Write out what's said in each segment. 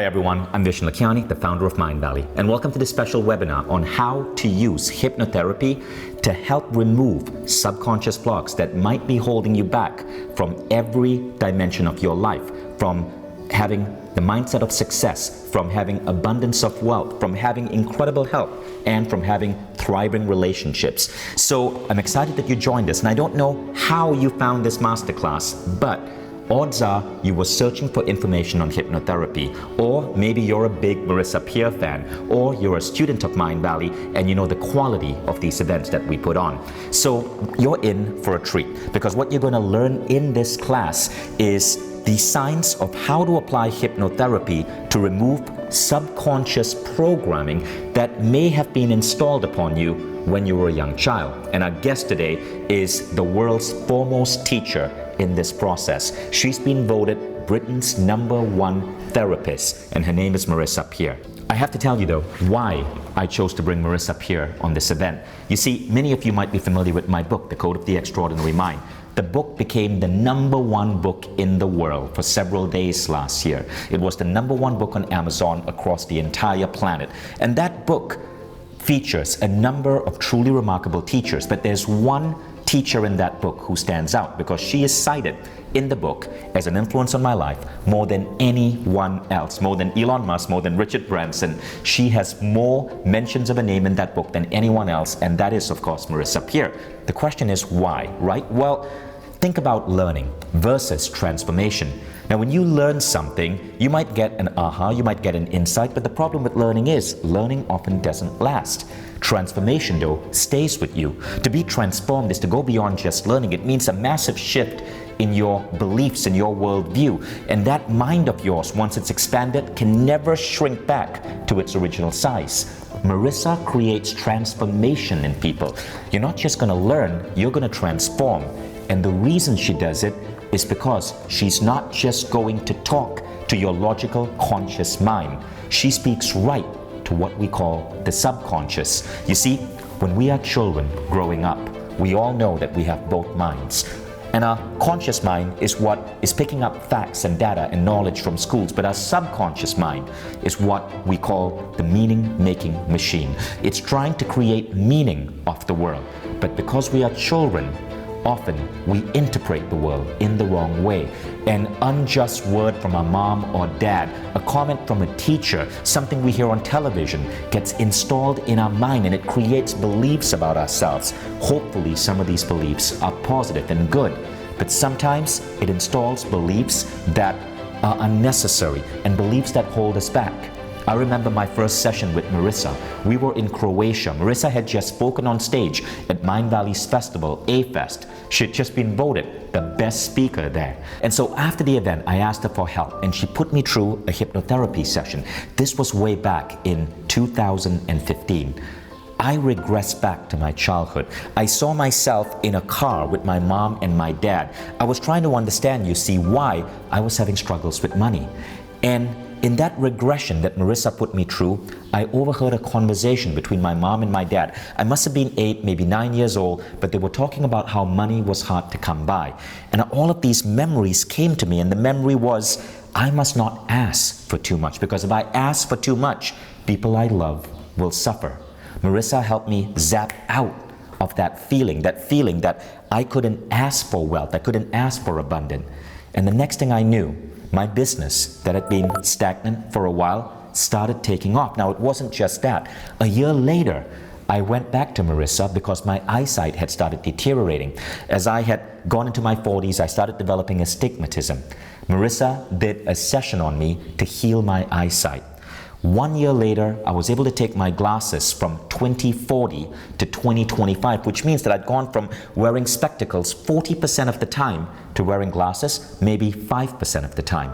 Hi everyone, I'm Vishnu Lakiani, the founder of Mindvalley, and welcome to this special webinar on how to use hypnotherapy to help remove subconscious blocks that might be holding you back from every dimension of your life, from having the mindset of success, from having abundance of wealth, from having incredible health, and from having thriving relationships. So I'm excited that you joined us, and I don't know how you found this masterclass, but odds are you were searching for information on hypnotherapy, or maybe you're a big Marissa Peer fan, or you're a student of Mindvalley and you know the quality of these events that we put on. So you're in for a treat, because what you're going to learn in this class is the science of how to apply hypnotherapy to remove subconscious programming that may have been installed upon you when you were a young child. And our guest today is the world's foremost teacher in this process. She's been voted Britain's #1 therapist, and her name is Marissa Peer. I have to tell you though, why I chose to bring Marissa Peer on this event. You see, many of you might be familiar with my book, The Code of the Extraordinary Mind. The book became the #1 book in the world for several days last year. It was the #1 book on Amazon across the entire planet. And that book features a number of truly remarkable teachers, but there's one teacher in that book who stands out because she is cited in the book as an influence on my life more than anyone else, more than Elon Musk, more than Richard Branson. She has more mentions of a name in that book than anyone else, and that is, of course, Marissa Peer. The question is why, right? Well, think about learning versus transformation. Now, when you learn something, you might get an aha, you might get an insight, but the problem with learning is learning often doesn't last. Transformation, though, stays with you. To be transformed is to go beyond just learning. It means a massive shift in your beliefs, in your worldview. And that mind of yours, once it's expanded, can never shrink back to its original size. Marissa creates transformation in people. You're not just going to learn, you're going to transform. And the reason she does it is because she's not just going to talk to your logical, conscious mind. She speaks right to what we call the subconscious. You see, when we are children growing up, we all know that we have both minds. And our conscious mind is what is picking up facts and data and knowledge from schools, but our subconscious mind is what we call the meaning-making machine. It's trying to create meaning of the world. But because we are children, often we interpret the world in the wrong way. An unjust word from our mom or dad, a comment from a teacher, something we hear on television gets installed in our mind, and it creates beliefs about ourselves. Hopefully some of these beliefs are positive and good, but sometimes it installs beliefs that are unnecessary and beliefs that hold us back. I remember my first session with Marissa. We were in Croatia. Marissa had just spoken on stage at Mindvalley's festival, A-Fest. She had just been voted the best speaker there. And so after the event, I asked her for help, and she put me through a hypnotherapy session. This was way back in 2015. I regressed back to my childhood. I saw myself in a car with my mom and my dad. I was trying to understand, you see, why I was having struggles with money. And in that regression that Marissa put me through, I overheard a conversation between my mom and my dad. I must have been 8, maybe 9 years old, but they were talking about how money was hard to come by. And all of these memories came to me, and the memory was, I must not ask for too much, because if I ask for too much, people I love will suffer. Marissa helped me zap out of that feeling that I couldn't ask for wealth, I couldn't ask for abundance. And the next thing I knew, my business that had been stagnant for a while started taking off. Now, it wasn't just that. A year later, I went back to Marissa because my eyesight had started deteriorating. As I had gone into my 40s, I started developing astigmatism. Marissa did a session on me to heal my eyesight. 1 year later, I was able to take my glasses from 20/40 to 20/25, which means that I'd gone from wearing spectacles 40% of the time to wearing glasses maybe 5% of the time.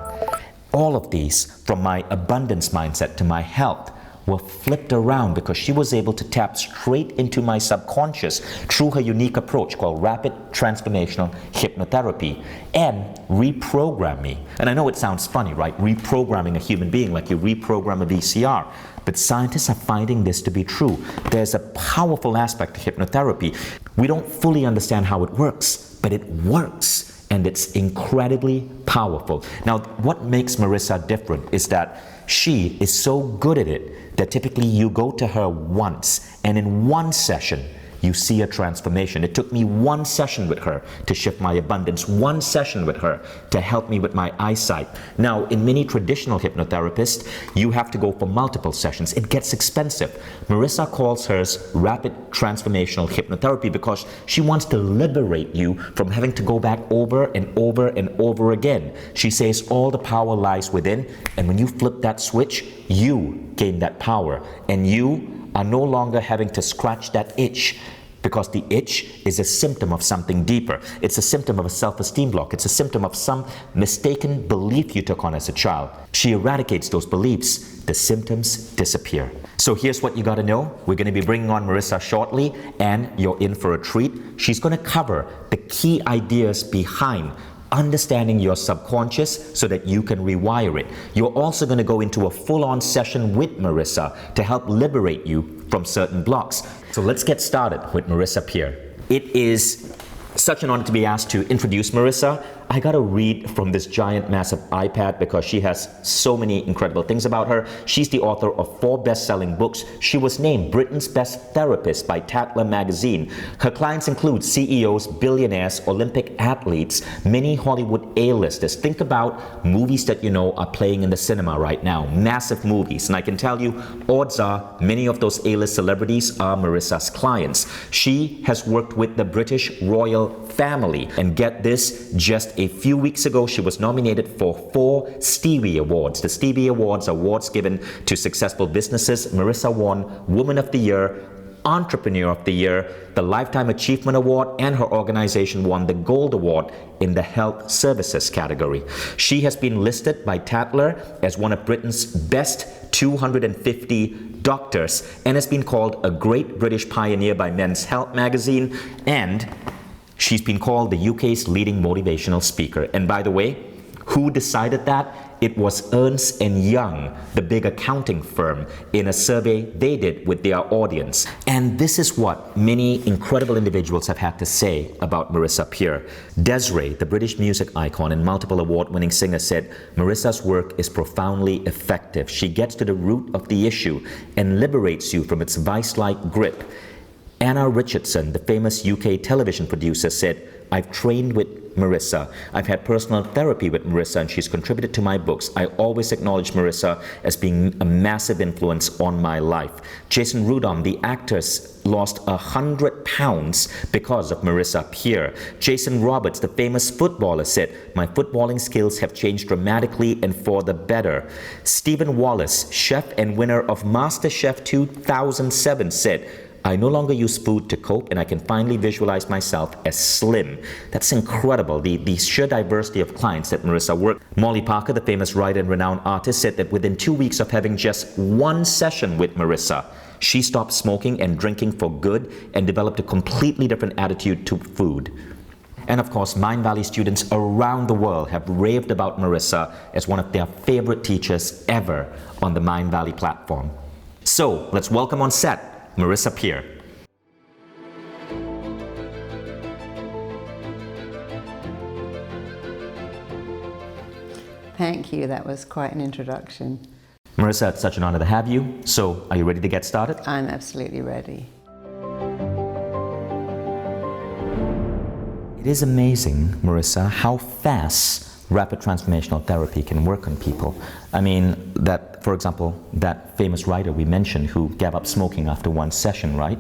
All of these, from my abundance mindset to my health, were flipped around because she was able to tap straight into my subconscious through her unique approach called rapid transformational hypnotherapy and reprogram me. And I know it sounds funny, right? Reprogramming a human being like you reprogram a VCR. But scientists are finding this to be true. There's a powerful aspect to hypnotherapy. We don't fully understand how it works, but it works. and it's incredibly powerful. Now, what makes Marissa different is that she is so good at it that typically you go to her once, and in one session, you see a transformation. It took me one session with her to shift my abundance, one session with her to help me with my eyesight. Now, in many traditional hypnotherapists, you have to go for multiple sessions. It gets expensive. Marissa calls hers rapid transformational hypnotherapy because she wants to liberate you from having to go back over and over and over again. She says all the power lies within, and when you flip that switch, you gain that power, and you are no longer having to scratch that itch, because the itch is a symptom of something deeper. It's a symptom of a self-esteem block. It's a symptom of some mistaken belief you took on as a child. She eradicates those beliefs. The symptoms disappear. So here's what you got to know. We're going to be bringing on Marissa shortly, and you're in for a treat. She's going to cover the key ideas behind understanding your subconscious so that you can rewire it. You're also going to go into a full-on session with Marissa to help liberate you from certain blocks. So let's get started with Marissa Peer. It is such an honor to be asked to introduce Marissa. I got to read from this giant, massive iPad because she has so many incredible things about her. She's the author of 4 best-selling books. She was named Britain's Best Therapist by RTHA magazine. Her clients include CEOs, billionaires, Olympic athletes, many Hollywood A-listers. Think about movies that you know are playing in the cinema right now, massive movies. And I can tell you, odds are many of those A-list celebrities are Marissa's clients. She has worked with the British royal family. And get this, just a few weeks ago, she was nominated for 4 Stevie Awards. The Stevie Awards are awards given to successful businesses. Marissa won Woman of the Year, Entrepreneur of the Year, the Lifetime Achievement Award, and her organization won the Gold Award in the Health Services category. She has been listed by Tatler as one of Britain's best 250 doctors and has been called a great British pioneer by Men's Health magazine, and she's been called the UK's leading motivational speaker. And by the way, who decided that? It was Ernst & Young, the big accounting firm, in a survey they did with their audience. And this is what many incredible individuals have had to say about Marissa Peer. Desiree, the British music icon and multiple award-winning singer, said, "Marissa's work is profoundly effective. She gets to the root of the issue and liberates you from its vice-like grip." Anna Richardson, the famous UK television producer, said, "I've trained with Marissa. I've had personal therapy with Marissa, and she's contributed to my books. I always acknowledge Marissa as being a massive influence on my life." Jason Rudolph, the actor, lost 100 pounds because of Marissa Peer. Jason Roberts, the famous footballer, said, "My footballing skills have changed dramatically and for the better." Stephen Wallace, chef and winner of MasterChef 2007, said, "I no longer use food to cope, and I can finally visualize myself as slim." That's incredible, the sheer diversity of clients that Marissa worked. Molly Parker, the famous writer and renowned artist, said that within 2 weeks of having just one session with Marissa, she stopped smoking and drinking for good and developed a completely different attitude to food. And of course, Mindvalley students around the world have raved about Marissa as one of their favorite teachers ever on the Mindvalley platform. So let's welcome on set Marissa Peer. Thank you. That was quite an introduction. Marissa, it's such an honor to have you. So, are you ready to get started? I'm absolutely ready. It is amazing, Marissa, how fast rapid transformational therapy can work on people. I mean, that, for example, that famous writer we mentioned who gave up smoking after one session, right?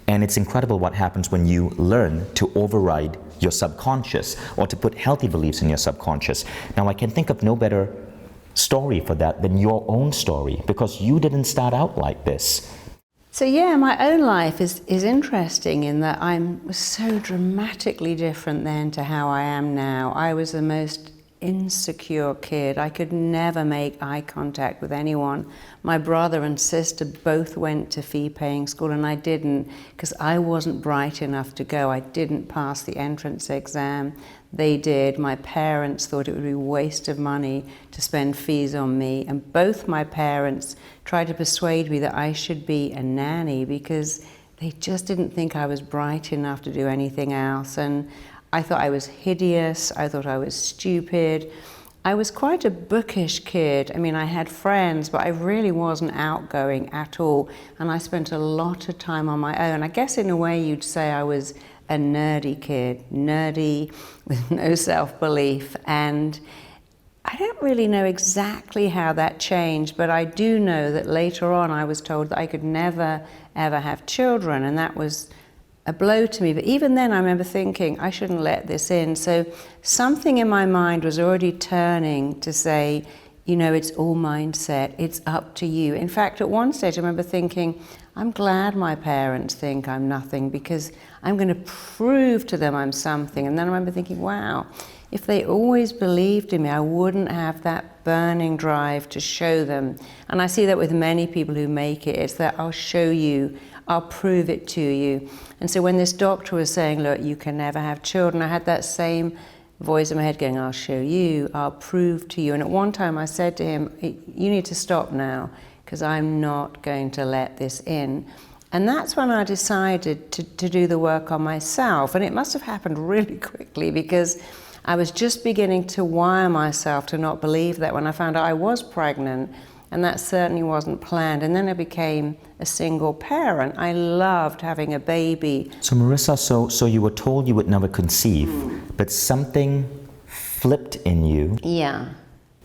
And it's incredible what happens when you learn to override your subconscious or to put healthy beliefs in your subconscious. Now, I can think of no better story for that than your own story, because you didn't start out like this. So yeah, my own life is interesting in that I'm so dramatically different then to how I am now. I was the most insecure kid. I could never make eye contact with anyone. My brother and sister both went to fee-paying school and I didn't, because I wasn't bright enough to go. I didn't pass the entrance exam. They did. My parents thought it would be a waste of money to spend fees on me, and both my parents tried to persuade me that I should be a nanny because they just didn't think I was bright enough to do anything else. And I thought I was hideous, I thought I was stupid. I was quite a bookish kid. I mean, I had friends, but I really wasn't outgoing at all. And I spent a lot of time on my own. I guess in a way you'd say I was a nerdy kid, nerdy with no self-belief. And I don't really know exactly how that changed, but I do know that later on I was told that I could never, ever have children, and that was a blow to me. But even then I remember thinking, I shouldn't let this in. So something in my mind was already turning to say, you know, it's all mindset, it's up to you. In fact, at one stage I remember thinking, I'm glad my parents think I'm nothing, because I'm going to prove to them I'm something. And then I remember thinking, wow, if they always believed in me, I wouldn't have that burning drive to show them. And I see that with many people who make it. It's that I'll show you, I'll prove it to you. And so when this doctor was saying, look, you can never have children, I had that same voice in my head going, I'll show you, I'll prove to you. And at one time I said to him, you need to stop now, because I'm not going to let this in. And that's when I decided to do the work on myself. And it must have happened really quickly, because I was just beginning to wire myself to not believe that when I found out I was pregnant, and that certainly wasn't planned. And then I became a single parent. I loved having a baby. So Marissa, so you were told you would never conceive, but something flipped in you. Yeah.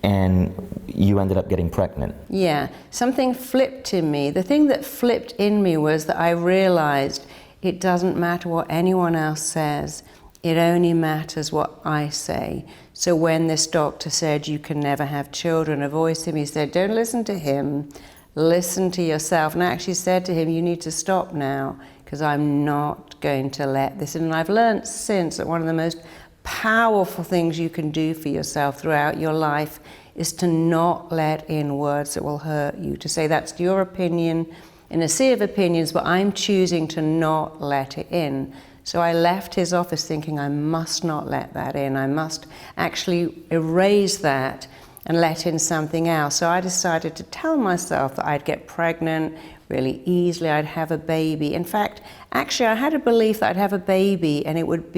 And you ended up getting pregnant. Yeah, something flipped in me. The thing that flipped in me was that I realized it doesn't matter what anyone else says. It only matters what I say. So when this doctor said you can never have children, a voice in me said, don't listen to him, listen to yourself. And I actually said to him, you need to stop now, because I'm not going to let this in. And I've learned since that one of the most powerful things you can do for yourself throughout your life is to not let in words that will hurt you, to say that's your opinion in a sea of opinions, but I'm choosing to not let it in. So I left his office thinking I must not let that in. I must actually erase that and let in something else. So I decided to tell myself that I'd get pregnant really easily, I'd have a baby. In fact, actually I had a belief that I'd have a baby and it would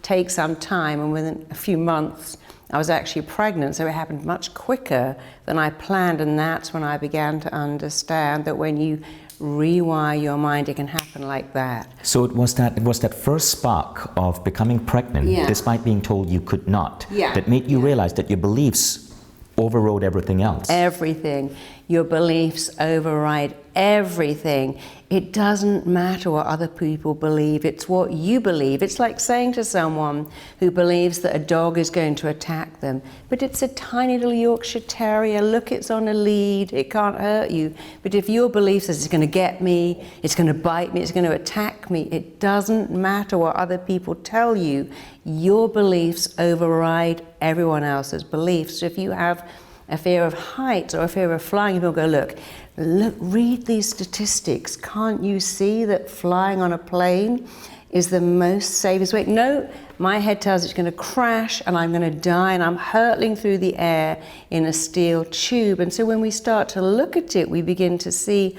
take some time, and within a few months I was actually pregnant, so it happened much quicker than I planned. And that's when I began to understand that when you rewire your mind, it can happen like that. So it was that first spark of becoming pregnant, despite being told you could not, that made you realize that your beliefs overrode everything else. Everything. Your beliefs override everything. It doesn't matter what other people believe, it's what you believe. It's like saying to someone who believes that a dog is going to attack them, but it's a tiny little Yorkshire Terrier, look, it's on a lead, it can't hurt you. But if your belief says it's going to get me, it's going to bite me, it's going to attack me, it doesn't matter what other people tell you. Your beliefs override everyone else's beliefs. So if you have a fear of heights or a fear of flying, people go, look, read these statistics. Can't you see that flying on a plane is the most safest way? No, my head tells me it's going to crash and I'm going to die and I'm hurtling through the air in a steel tube. And so when we start to look at it, we begin to see,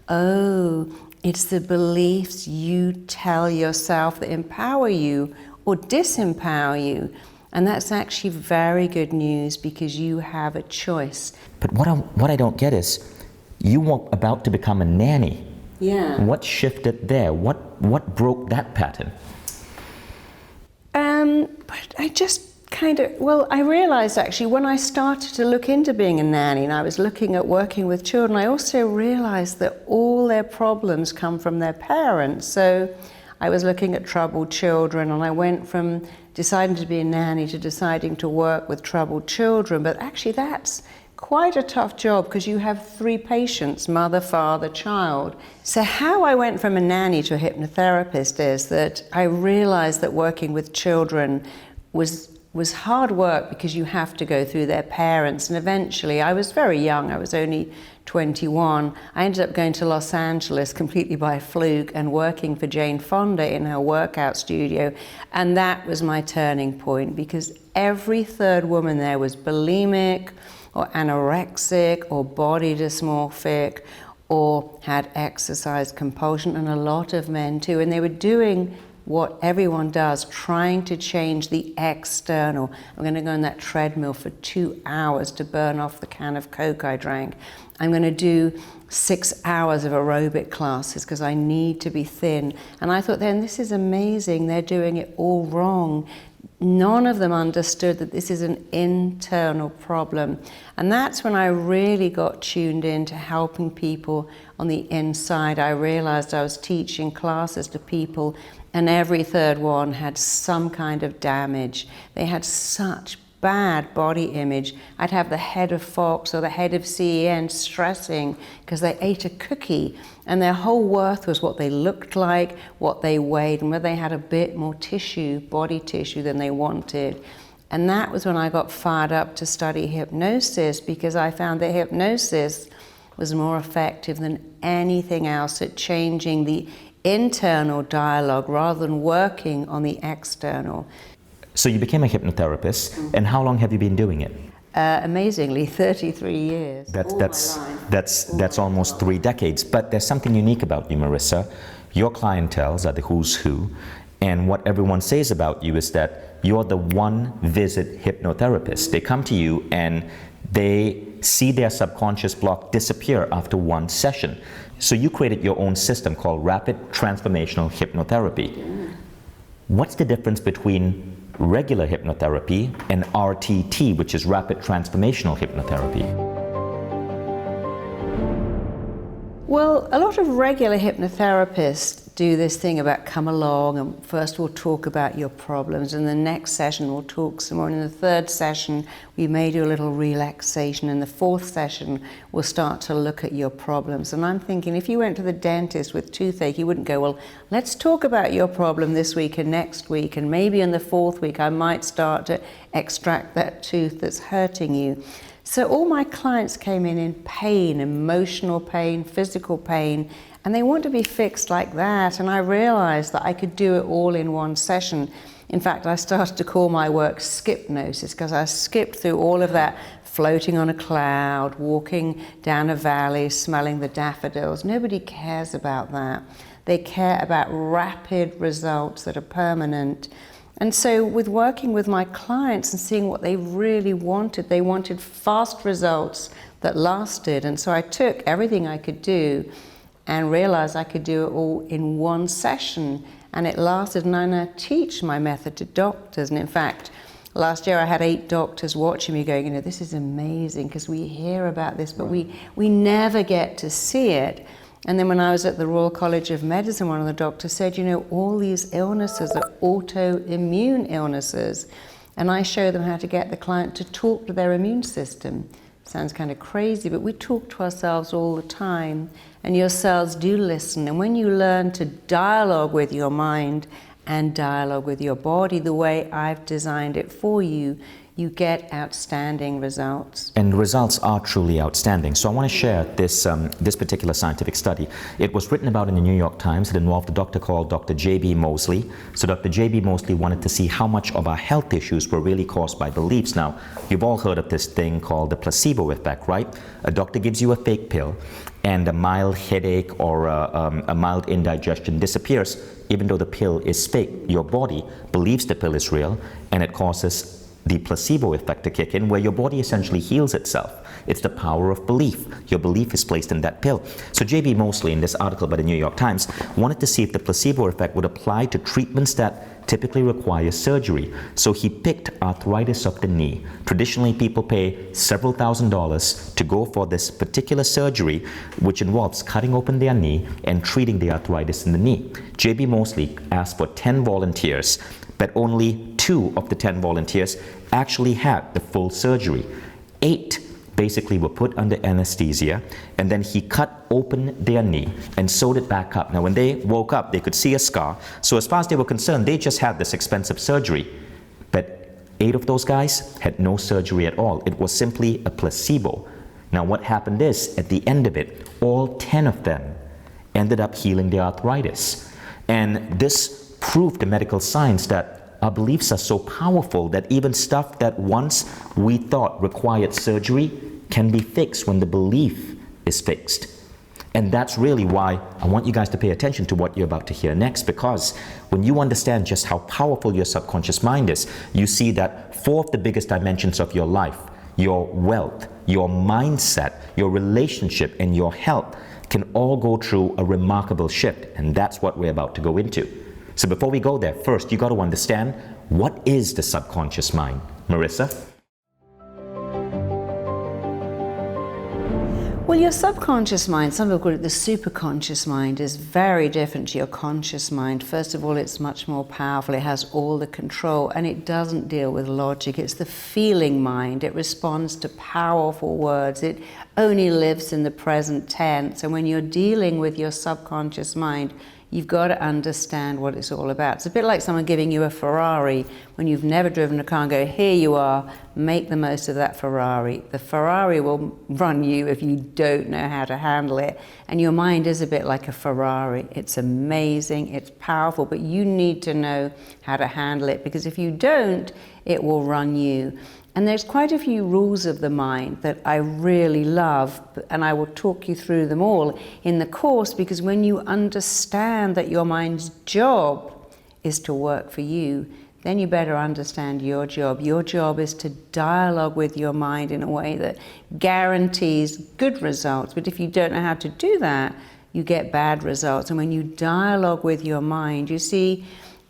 oh, it's the beliefs you tell yourself that empower you or disempower you. And that's actually very good news, because you have a choice. But what I don't get is, you were about to become a nanny. Yeah. What shifted there? What broke that pattern? But I just I realized actually when I started to look into being a nanny and I was looking at working with children, I also realized that all their problems come from their parents. So I was looking at troubled children, and I went from deciding to be a nanny to deciding to work with troubled children. But actually that's quite a tough job, because you have 3 patients, mother, father, child. So how I went from a nanny to a hypnotherapist is that I realized that working with children was hard work, because you have to go through their parents. And eventually, I was very young, I was only 21. I ended up going to Los Angeles completely by fluke and working for Jane Fonda in her workout studio. And that was my turning point, because every 3rd woman there was bulimic or anorexic or body dysmorphic or had exercise compulsion, and a lot of men too. And they were doing what everyone does, trying to change the external. I'm going to go on that treadmill for 2 hours to burn off the can of Coke I drank. I'm going to do 6 hours of aerobic classes because I need to be thin. And I thought then, this is amazing. They're doing it all wrong. None of them understood that this is an internal problem. And that's when I really got tuned in to helping people on the inside. I realized I was teaching classes to people, and every third one had some kind of damage. They had such bad body image. I'd have the head of Fox or the head of CEN stressing because they ate a cookie, and their whole worth was what they looked like, what they weighed, and whether they had a bit more tissue, body tissue, than they wanted. And that was when I got fired up to study hypnosis, because I found that hypnosis was more effective than anything else at changing the internal dialogue rather than working on the external. So you became a hypnotherapist, and how long have you been doing it? Amazingly, 33 years. That's almost 3 decades. But there's something unique about you, Marissa. Your clientels are the who's who, and what everyone says about you is that you're the one-visit hypnotherapist. They come to you and they see their subconscious block disappear after one session. So you created your own system called Rapid Transformational Hypnotherapy. What's the difference between regular hypnotherapy and RTT, which is Rapid Transformational Hypnotherapy? Well, a lot of regular hypnotherapists do this thing about come along and first we'll talk about your problems, and the next session we'll talk some more, and in the third session we may do a little relaxation, and the fourth session we'll start to look at your problems. And I'm thinking, if you went to the dentist with toothache, you wouldn't go, well, let's talk about your problem this week and next week, and maybe in the fourth week I might start to extract that tooth that's hurting you. So all my clients came in pain, emotional pain, physical pain, and they want to be fixed like that. And I realized that I could do it all in one session. In fact, I started to call my work skipnosis, because I skipped through all of that floating on a cloud, walking down a valley, smelling the daffodils. Nobody cares about that. They care about rapid results that are permanent. And so with working with my clients and seeing what they really wanted, they wanted fast results that lasted. And so I took everything I could do and realized I could do it all in one session, and it lasted. And I now teach my method to doctors. And in fact, last year I had 8 doctors watching me going, this is amazing, because we hear about this, but we never get to see it. And then when I was at the Royal College of Medicine, one of the doctors said, all these illnesses are autoimmune illnesses. And I show them how to get the client to talk to their immune system. Sounds kind of crazy, but we talk to ourselves all the time, and your cells do listen. And when you learn to dialogue with your mind and dialogue with your body the way I've designed it for you, you get outstanding results. And the results are truly outstanding. So I want to share this particular scientific study. It was written about in the New York Times. It involved a doctor called Dr. J.B. Mosley. So Dr. J.B. Mosley wanted to see how much of our health issues were really caused by beliefs. Now, you've all heard of this thing called the placebo effect, right? A doctor gives you a fake pill, and a mild headache or a mild indigestion disappears, even though the pill is fake. Your body believes the pill is real, and it causes the placebo effect to kick in, where your body essentially heals itself. It's the power of belief. Your belief is placed in that pill. So J.B. Mosley, in this article by the New York Times, wanted to see if the placebo effect would apply to treatments that typically require surgery. So he picked arthritis of the knee. Traditionally, people pay several $1,000s to go for this particular surgery, which involves cutting open their knee and treating the arthritis in the knee. J.B. Mosley asked for 10 volunteers, but only 2 of the 10 volunteers actually had the full surgery. 8 basically were put under anesthesia, and then he cut open their knee and sewed it back up. Now, when they woke up, they could see a scar. So as far as they were concerned, they just had this expensive surgery. But 8 of those guys had no surgery at all. It was simply a placebo. Now, what happened is, at the end of it, all 10 of them ended up healing their arthritis. And this proved the medical science that our beliefs are so powerful that even stuff that once we thought required surgery can be fixed when the belief is fixed. And that's really why I want you guys to pay attention to what you're about to hear next, because when you understand just how powerful your subconscious mind is, you see that 4 of the biggest dimensions of your life, your wealth, your mindset, your relationship, and your health can all go through a remarkable shift. And that's what we're about to go into. So before we go there, first you got to understand, what is the subconscious mind? Marissa? Well, your subconscious mind, some people call it the superconscious mind, is very different to your conscious mind. First of all, it's much more powerful. It has all the control, and it doesn't deal with logic. It's the feeling mind. It responds to powerful words. It only lives in the present tense. And when you're dealing with your subconscious mind, you've got to understand what it's all about. It's a bit like someone giving you a Ferrari when you've never driven a car and go, here you are, make the most of that Ferrari. The Ferrari will run you if you don't know how to handle it. And your mind is a bit like a Ferrari. It's amazing, it's powerful, but you need to know how to handle it, because if you don't, it will run you. And there's quite a few rules of the mind that I really love, and I will talk you through them all in the course, because when you understand that your mind's job is to work for you, then you better understand your job. Your job is to dialogue with your mind in a way that guarantees good results. But if you don't know how to do that, you get bad results. And when you dialogue with your mind, you see,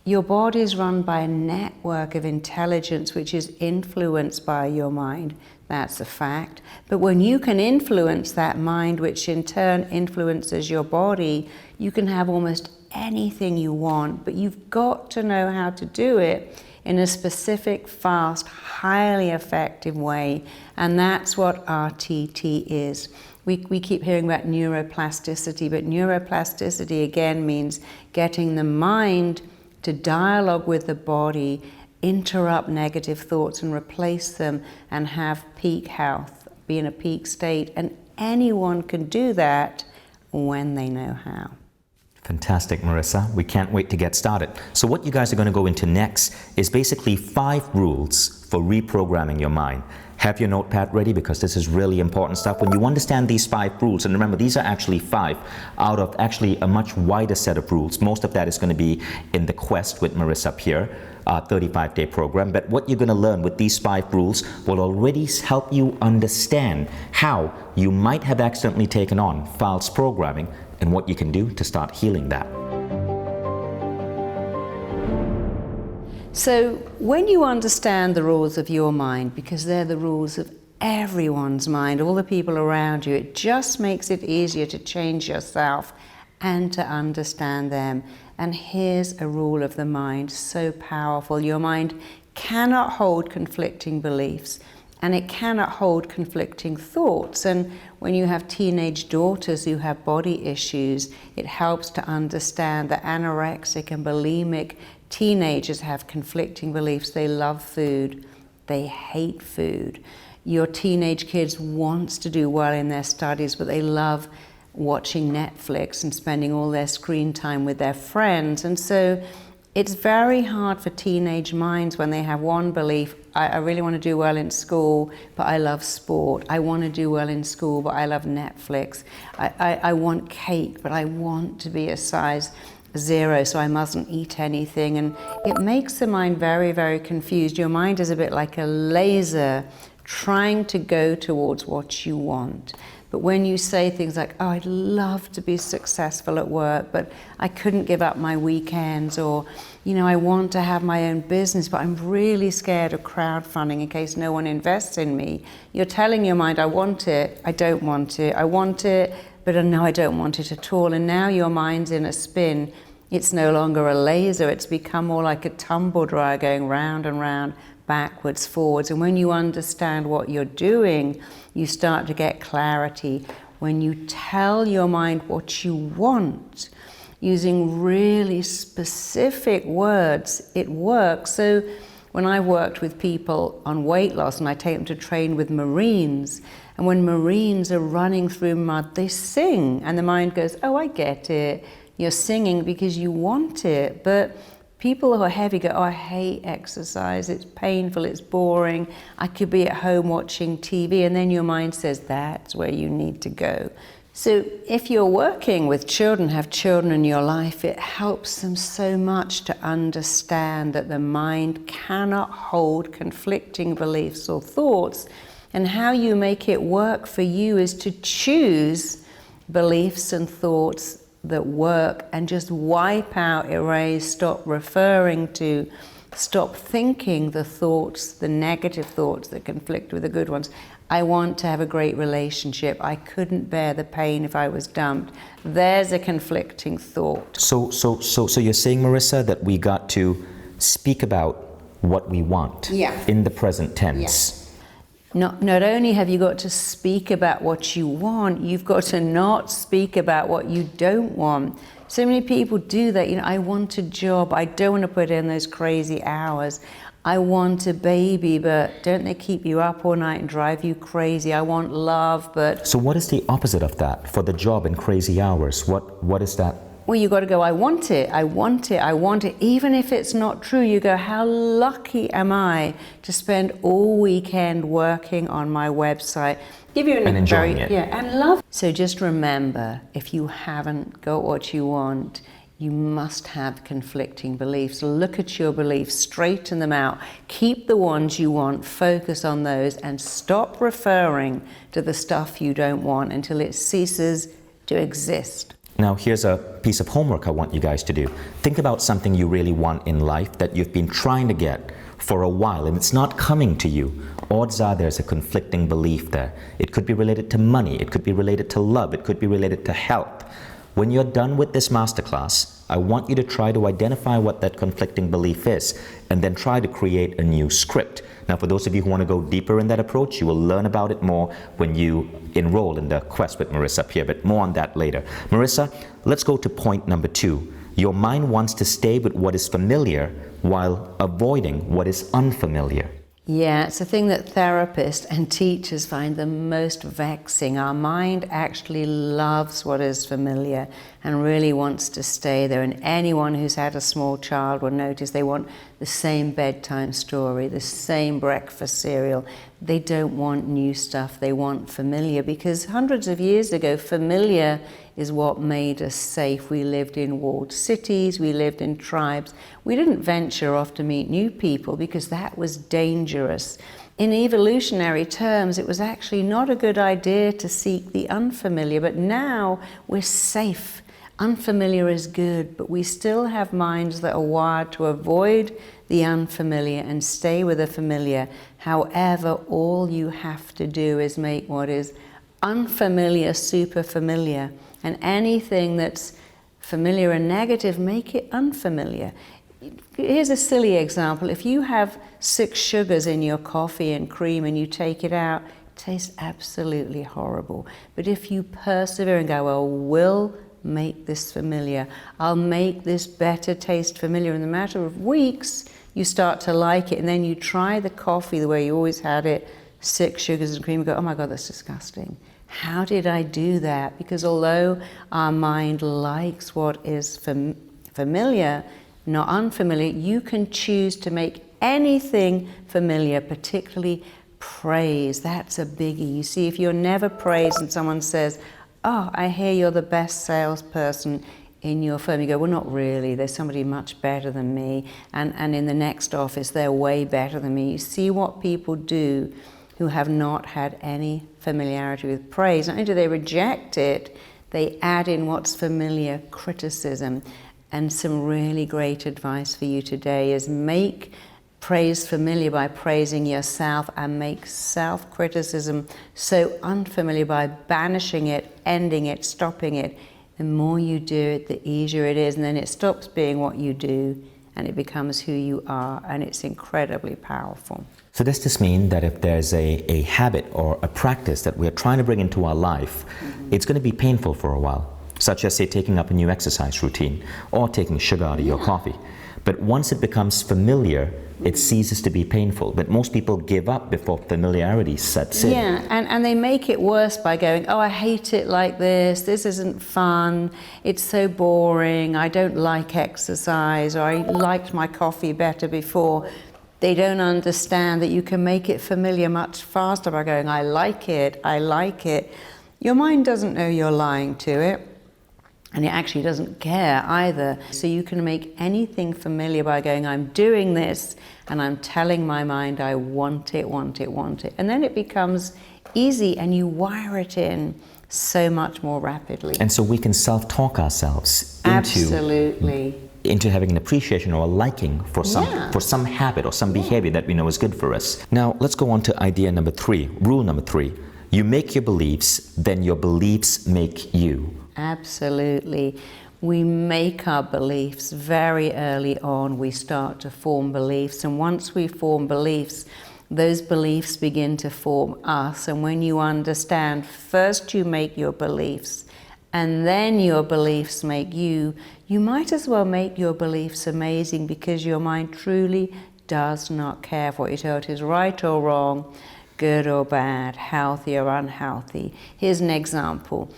your body is run by a network of intelligence which is influenced by your mind. That's a fact. But when you can influence that mind, which in turn influences your body, you can have almost anything you want, but you've got to know how to do it in a specific, fast, highly effective way. And that's what RTHA is. We keep hearing about neuroplasticity, but neuroplasticity again means getting the mind to dialogue with the body, interrupt negative thoughts and replace them, and have peak health, be in a peak state. And anyone can do that when they know how. Fantastic, Marissa. We can't wait to get started. So what you guys are going to go into next is basically 5 rules for reprogramming your mind. Have your notepad ready, because this is really important stuff. When you understand these 5 rules, and remember, these are actually 5 out of actually a much wider set of rules. Most of that is going to be in the Quest with Marissa up here, 35-day program. But what you're going to learn with these 5 rules will already help you understand how you might have accidentally taken on false programming and what you can do to start healing that. So when you understand the rules of your mind, because they're the rules of everyone's mind, all the people around you, it just makes it easier to change yourself and to understand them. And here's a rule of the mind, so powerful. Your mind cannot hold conflicting beliefs, and it cannot hold conflicting thoughts. And when you have teenage daughters who have body issues, it helps to understand that anorexic and bulimic teenagers have conflicting beliefs. They love food, they hate food. Your teenage kids wants to do well in their studies, but they love watching Netflix and spending all their screen time with their friends. And so it's very hard for teenage minds when they have one belief: I really want to do well in school, but I love sport. I want to do well in school, but I love Netflix. I want cake, but I want to be a size 0, so I mustn't eat anything. And it makes the mind very, very confused. Your mind is a bit like a laser trying to go towards what you want. But when you say things like, oh, I'd love to be successful at work, but I couldn't give up my weekends, or, you know, I want to have my own business, but I'm really scared of crowdfunding in case no one invests in me. You're telling your mind, I want it, I don't want it, I want it, but no, I don't want it at all. And now your mind's in a spin. It's no longer a laser, it's become more like a tumble dryer going round and round, backwards, forwards. And when you understand what you're doing, you start to get clarity. When you tell your mind what you want, using really specific words, it works. So when I worked with people on weight loss, and I take them to train with Marines, and when Marines are running through mud, they sing, and the mind goes, oh, I get it. You're singing because you want it. But people who are heavy go, oh, I hate exercise, it's painful, it's boring, I could be at home watching TV. And then your mind says, that's where you need to go. So if you're working with children, have children in your life, it helps them so much to understand that the mind cannot hold conflicting beliefs or thoughts, and how you make it work for you is to choose beliefs and thoughts that work and just wipe out, erase, stop referring to, stop thinking the thoughts, the negative thoughts that conflict with the good ones. I want to have a great relationship. I couldn't bear the pain if I was dumped. There's a conflicting thought. So you're saying, Marissa, that we got to speak about what we want in the present tense. Not only have you got to speak about what you want, you've got to not speak about what you don't want. So many people do that. I want a job. I don't want to put in those crazy hours. I want a baby, but don't they keep you up all night and drive you crazy? I want love, but... So what is the opposite of that for the job and crazy hours? What is that? Well, you got to go, I want it, I want it, I want it. Even if it's not true, you go, how lucky am I to spend all weekend working on my website? Give you and enjoying it. Yeah, and love. So just remember, if you haven't got what you want, you must have conflicting beliefs. Look at your beliefs, straighten them out, keep the ones you want, focus on those, and stop referring to the stuff you don't want until it ceases to exist. Now, here's a piece of homework I want you guys to do. Think about something you really want in life that you've been trying to get for a while and it's not coming to you. Odds are there's a conflicting belief there. It could be related to money, it could be related to love, it could be related to health. When you're done with this masterclass, I want you to try to identify what that conflicting belief is and then try to create a new script. Now, for those of you who want to go deeper in that approach, you will learn about it more when you enroll in the Quest with Marissa up here, but more on that later. Marissa, let's go to point number 2. Your mind wants to stay with what is familiar while avoiding what is unfamiliar. Yeah, it's a thing that therapists and teachers find the most vexing. Our mind actually loves what is familiar and really wants to stay there. And anyone who's had a small child will notice they want the same bedtime story, the same breakfast cereal. They don't want new stuff, they want familiar, because hundreds of years ago, familiar is what made us safe. We lived in walled cities, we lived in tribes. We didn't venture off to meet new people because that was dangerous. In evolutionary terms, it was actually not a good idea to seek the unfamiliar, but now we're safe. Unfamiliar is good, but we still have minds that are wired to avoid the unfamiliar and stay with the familiar. However, all you have to do is make what is unfamiliar super familiar. And anything that's familiar and negative, make it unfamiliar. Here's a silly example. If you have 6 sugars in your coffee and cream and you take it out, it tastes absolutely horrible. But if you persevere and go, well, we'll make this familiar, I'll make this better taste familiar, in a matter of weeks, you start to like it, and then you try the coffee the way you always had it, 6 sugars and cream, and go, oh my God, that's disgusting. How did I do that? Because although our mind likes what is familiar, not unfamiliar, you can choose to make anything familiar, particularly praise. That's a biggie. You see, if you're never praised and someone says, oh, I hear you're the best salesperson in your firm, you go, well, not really. There's somebody much better than me. And in the next office, they're way better than me. You see what people do who have not had any familiarity with praise. Not only do they reject it, they add in what's familiar, criticism. And some really great advice for you today is make praise familiar by praising yourself, and make self-criticism so unfamiliar by banishing it, ending it, stopping it. The more you do it, the easier it is, and then it stops being what you do and it becomes who you are, and it's incredibly powerful. So does this mean that if there's a habit or a practice that we're trying to bring into our life, it's going to be painful for a while, such as, say, taking up a new exercise routine or taking sugar out of your coffee? But once it becomes familiar, it ceases to be painful. But most people give up before familiarity sets in. Yeah, and they make it worse by going, oh, I hate it like this isn't fun, it's so boring, I don't like exercise, or I liked my coffee better before. They don't understand that you can make it familiar much faster by going, I like it, I like it. Your mind doesn't know you're lying to it, and it actually doesn't care either. So you can make anything familiar by going, I'm doing this, and I'm telling my mind I want it, want it, want it. And then it becomes easy, and you wire it in so much more rapidly. And so we can self-talk ourselves Absolutely. into having an appreciation or a liking for some habit or some behavior that we know is good for us. Now, let's go on to idea number 3, rule number 3. You make your beliefs, then your beliefs make you. Absolutely. We make our beliefs very early on. We start to form beliefs, and once we form beliefs, those beliefs begin to form us. And when you understand, first you make your beliefs, and then your beliefs make you, you might as well make your beliefs amazing, because your mind truly does not care for what you're told is right or wrong, good or bad, healthy or unhealthy. Here's an example.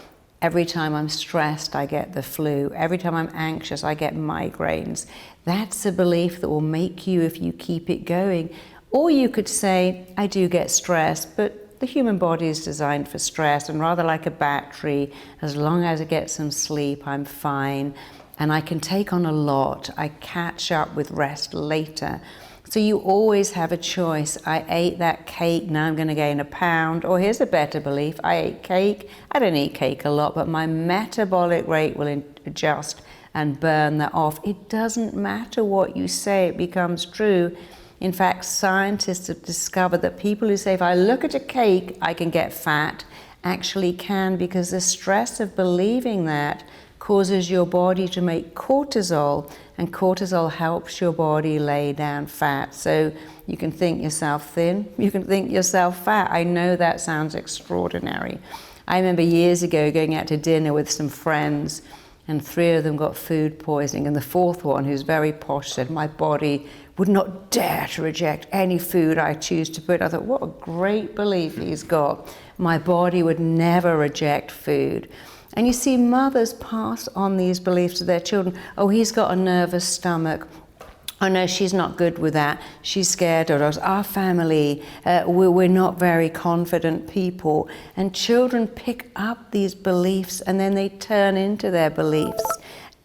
Every time I'm stressed, I get the flu. Every time I'm anxious, I get migraines. That's a belief that will make you if you keep it going. Or you could say, I do get stressed, but the human body is designed for stress, and rather like a battery, as long as I get some sleep, I'm fine, and I can take on a lot. I catch up with rest later. So you always have a choice. I ate that cake, now I'm going to gain a pound. Or here's a better belief. I ate cake. I don't eat cake a lot, but my metabolic rate will adjust and burn that off. It doesn't matter what you say, it becomes true. In fact, scientists have discovered that people who say, if I look at a cake, I can get fat, actually can, because the stress of believing that causes your body to make cortisol, and cortisol helps your body lay down fat. So you can think yourself thin, you can think yourself fat. I know that sounds extraordinary. I remember years ago going out to dinner with some friends, and 3 of them got food poisoning, and the 4th one, who's very posh, said, my body would not dare to reject any food I choose to put. I thought, what a great belief he's got. My body would never reject food. And you see, mothers pass on these beliefs to their children. Oh, he's got a nervous stomach. Oh no, she's not good with that. She's scared of us. Our family, we're not very confident people. And children pick up these beliefs, and then they turn into their beliefs.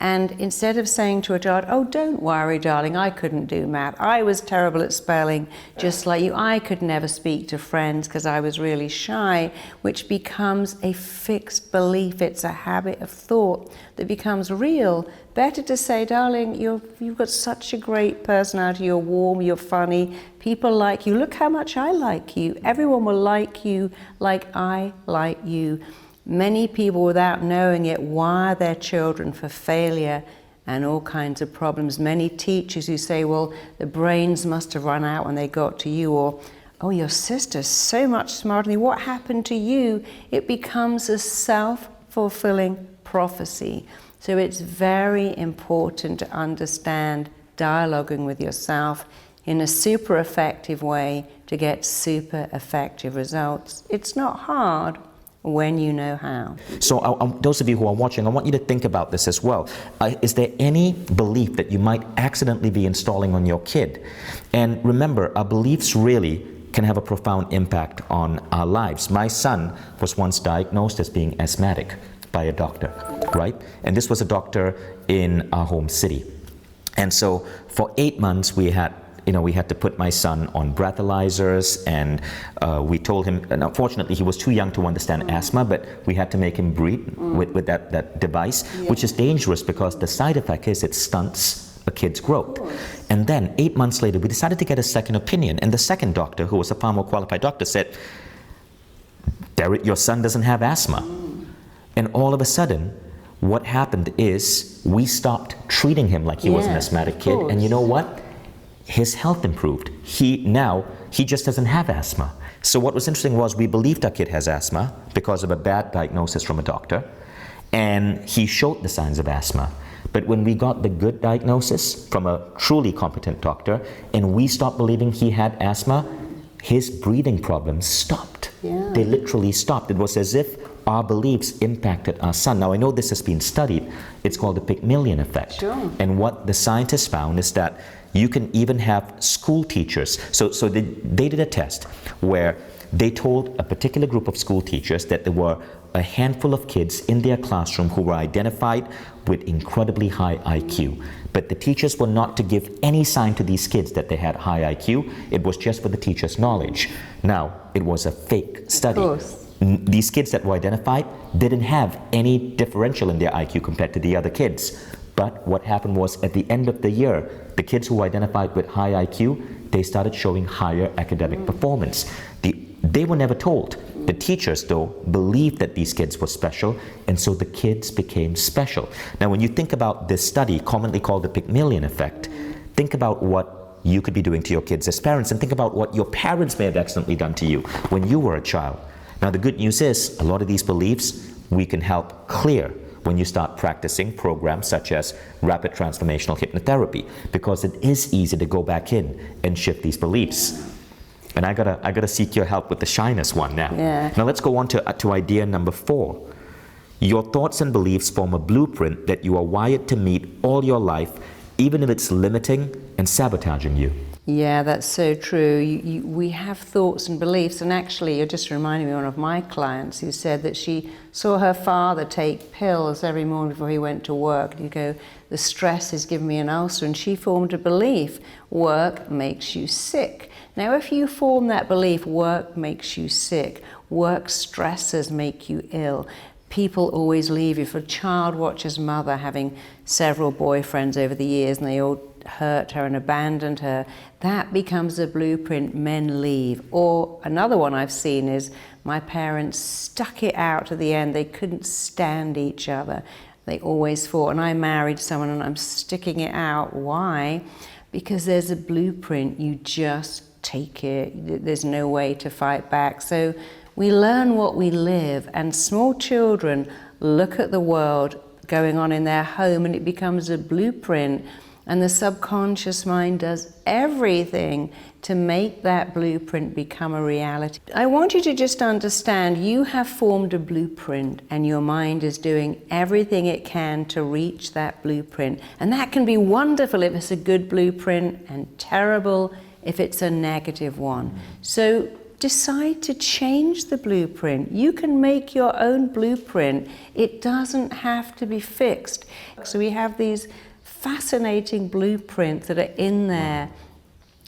And instead of saying to a child, oh, don't worry, darling, I couldn't do math. I was terrible at spelling, just like you. I could never speak to friends because I was really shy, which becomes a fixed belief. It's a habit of thought that becomes real. Better to say, darling, you've got such a great personality. You're warm, you're funny. People like you. Look how much I like you. Everyone will like you like I like you. Many people, without knowing it, wire their children for failure and all kinds of problems. Many teachers who say, well, the brains must have run out when they got to you, or, oh, your sister's so much smarter than you. What happened to you? It becomes a self-fulfilling prophecy. So it's very important to understand dialoguing with yourself in a super effective way to get super effective results. It's not hard when you know how. So those of you who are watching, I want you to think about this as well. Is there any belief that you might accidentally be installing on your kid? And remember, our beliefs really can have a profound impact on our lives. My son was once diagnosed as being asthmatic by a doctor, right? And this was a doctor in our home city. And so for 8 months we had to put my son on breathalyzers, and we told him, and unfortunately he was too young to understand asthma, but we had to make him breathe with that device, which is dangerous because the side effect is it stunts a kid's growth. And then 8 months later, we decided to get a second opinion, and the second doctor, who was a far more qualified doctor, said, Derek, your son doesn't have asthma. And all of a sudden, what happened is we stopped treating him like he was an asthmatic kid, and you know what? His health improved. He just doesn't have asthma. So what was interesting was we believed our kid has asthma because of a bad diagnosis from a doctor, and he showed the signs of asthma. But when we got the good diagnosis from a truly competent doctor, and we stopped believing he had asthma, his breathing problems stopped. They literally stopped. It was as if our beliefs impacted our son. Now, I know this has been studied. It's called the Pygmalion effect. Sure. And what the scientists found is that you can even have school teachers. So they did a test where they told a particular group of school teachers that there were a handful of kids in their classroom who were identified with incredibly high IQ. But the teachers were not to give any sign to these kids that they had high IQ. It was just for the teacher's knowledge. Now, it was a fake study. Of course. These kids that were identified didn't have any differential in their IQ compared to the other kids. But what happened was, at the end of the year, the kids who were identified with high IQ, they started showing higher academic performance. They were never told. The teachers, though, believed that these kids were special, and so the kids became special. Now, when you think about this study, commonly called the Pygmalion effect, think about what you could be doing to your kids as parents, and think about what your parents may have accidentally done to you when you were a child. Now, the good news is, a lot of these beliefs we can help clear when you start practicing programs such as rapid transformational hypnotherapy, because it is easy to go back in and shift these beliefs. And I gotta seek your help with the shyness one now. Yeah. Now let's go on to idea number 4. Your thoughts and beliefs form a blueprint that you are wired to meet all your life, even if it's limiting and sabotaging you. Yeah, that's so true. We have thoughts and beliefs, and actually you're just reminding me of one of my clients who said that she saw her father take pills every morning before he went to work. You go, the stress is giving me an ulcer, and she formed a belief, work makes you sick. Now if you form that belief, work makes you sick, work stresses make you ill, people always leave you. For a child watcher's mother having several boyfriends over the years and they all hurt her and abandoned her, that becomes a blueprint, men leave. Or another one I've seen is my parents stuck it out to the end. They couldn't stand each other. They always fought, and I married someone and I'm sticking it out. Why? Because there's a blueprint, you just take it. There's no way to fight back. So we learn what we live, and small children look at the world going on in their home and it becomes a blueprint. And the subconscious mind does everything to make that blueprint become a reality. I want you to just understand you have formed a blueprint and your mind is doing everything it can to reach that blueprint. And that can be wonderful if it's a good blueprint and terrible if it's a negative one. So decide to change the blueprint. You can make your own blueprint. It doesn't have to be fixed. So we have these fascinating blueprints that are in there,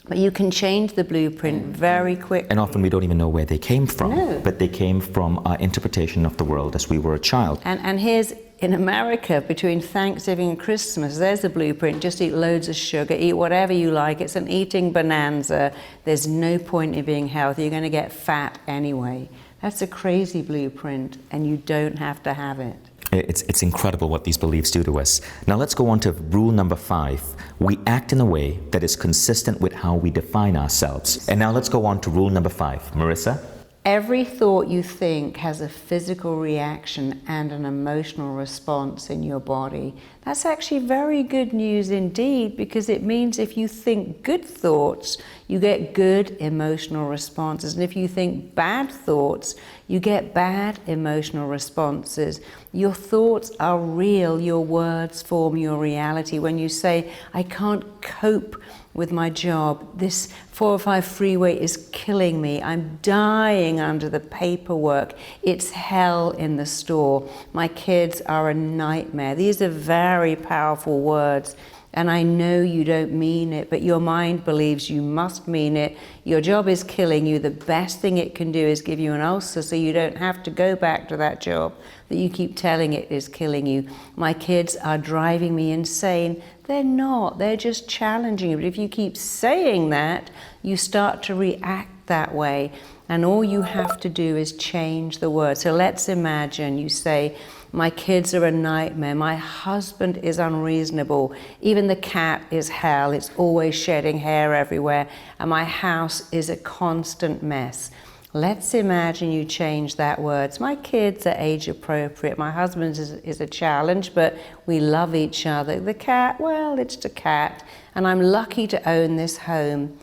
but you can change the blueprint very quickly. And often we don't even know where they came from, No. but they came from our interpretation of the world as we were a child. And here's, in America, between Thanksgiving and Christmas, there's a blueprint. Just eat loads of sugar, eat whatever you like. It's an eating bonanza. There's no point in being healthy. You're going to get fat anyway. That's a crazy blueprint, and you don't have to have it. It's incredible what these beliefs do to us. Now let's go on to rule number 5. We act in a way that is consistent with how we define ourselves. And now let's go on to rule number 5. Marissa? Every thought you think has a physical reaction and an emotional response in your body. That's actually very good news indeed, because it means if you think good thoughts, you get good emotional responses. And if you think bad thoughts, you get bad emotional responses. Your thoughts are real. Your words form your reality. When you say, I can't cope with my job, this 405 freeway is killing me, I'm dying under the paperwork, it's hell in the store, my kids are a nightmare. These are very powerful words, and I know you don't mean it, but your mind believes you must mean it. Your job is killing you. The best thing it can do is give you an ulcer so you don't have to go back to that job that you keep telling it is killing you. My kids are driving me insane. They're not. They're just challenging you. But if you keep saying that, you start to react that way. And all you have to do is change the word. So let's imagine you say, my kids are a nightmare, my husband is unreasonable, even the cat is hell, it's always shedding hair everywhere, and my house is a constant mess. Let's imagine you change that word. My kids are age appropriate, my husband is a challenge, but we love each other. The cat, well, it's the cat, and I'm lucky to own this home.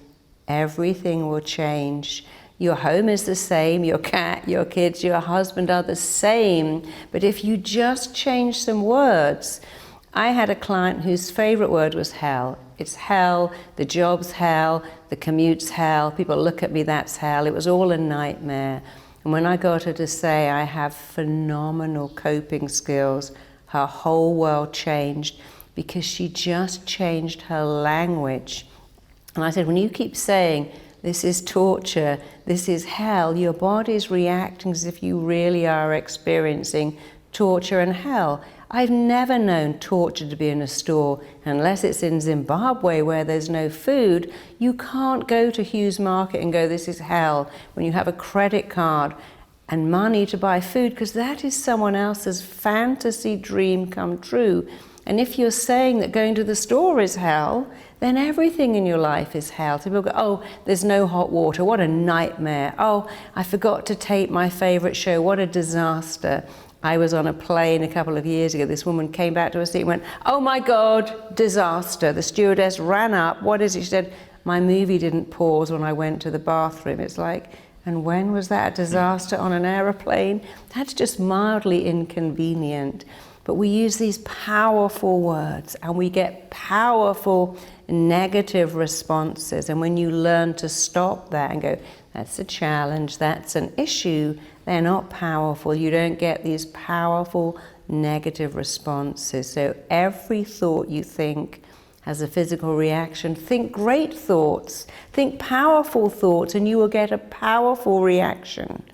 Everything will change. Your home is the same, your cat, your kids, your husband are the same. But if you just change some words, I had a client whose favorite word was hell. It's hell, the job's hell, the commute's hell, people look at me, that's hell. It was all a nightmare. And when I got her to say, I have phenomenal coping skills, her whole world changed because she just changed her language. And I said, when you keep saying, this is torture, this is hell, your body's reacting as if you really are experiencing torture and hell. I've never known torture to be in a store, unless it's in Zimbabwe where there's no food. You can't go to Hughes Market and go, this is hell, when you have a credit card and money to buy food, because that is someone else's fantasy dream come true. And if you're saying that going to the store is hell, then everything in your life is hell. So people go, oh, there's no hot water, what a nightmare. Oh, I forgot to tape my favorite show, what a disaster. I was on a plane a couple of years ago. This woman came back to her seat and went, oh my God, disaster. The stewardess ran up. What is it? She said, my movie didn't pause when I went to the bathroom. It's like, and when was that a disaster on an aeroplane? That's just mildly inconvenient. But we use these powerful words and we get powerful negative responses. And when you learn to stop that and go, that's a challenge, that's an issue, they're not powerful. You don't get these powerful negative responses. So every thought you think has a physical reaction. Think great thoughts, think powerful thoughts, and you will get a powerful reaction.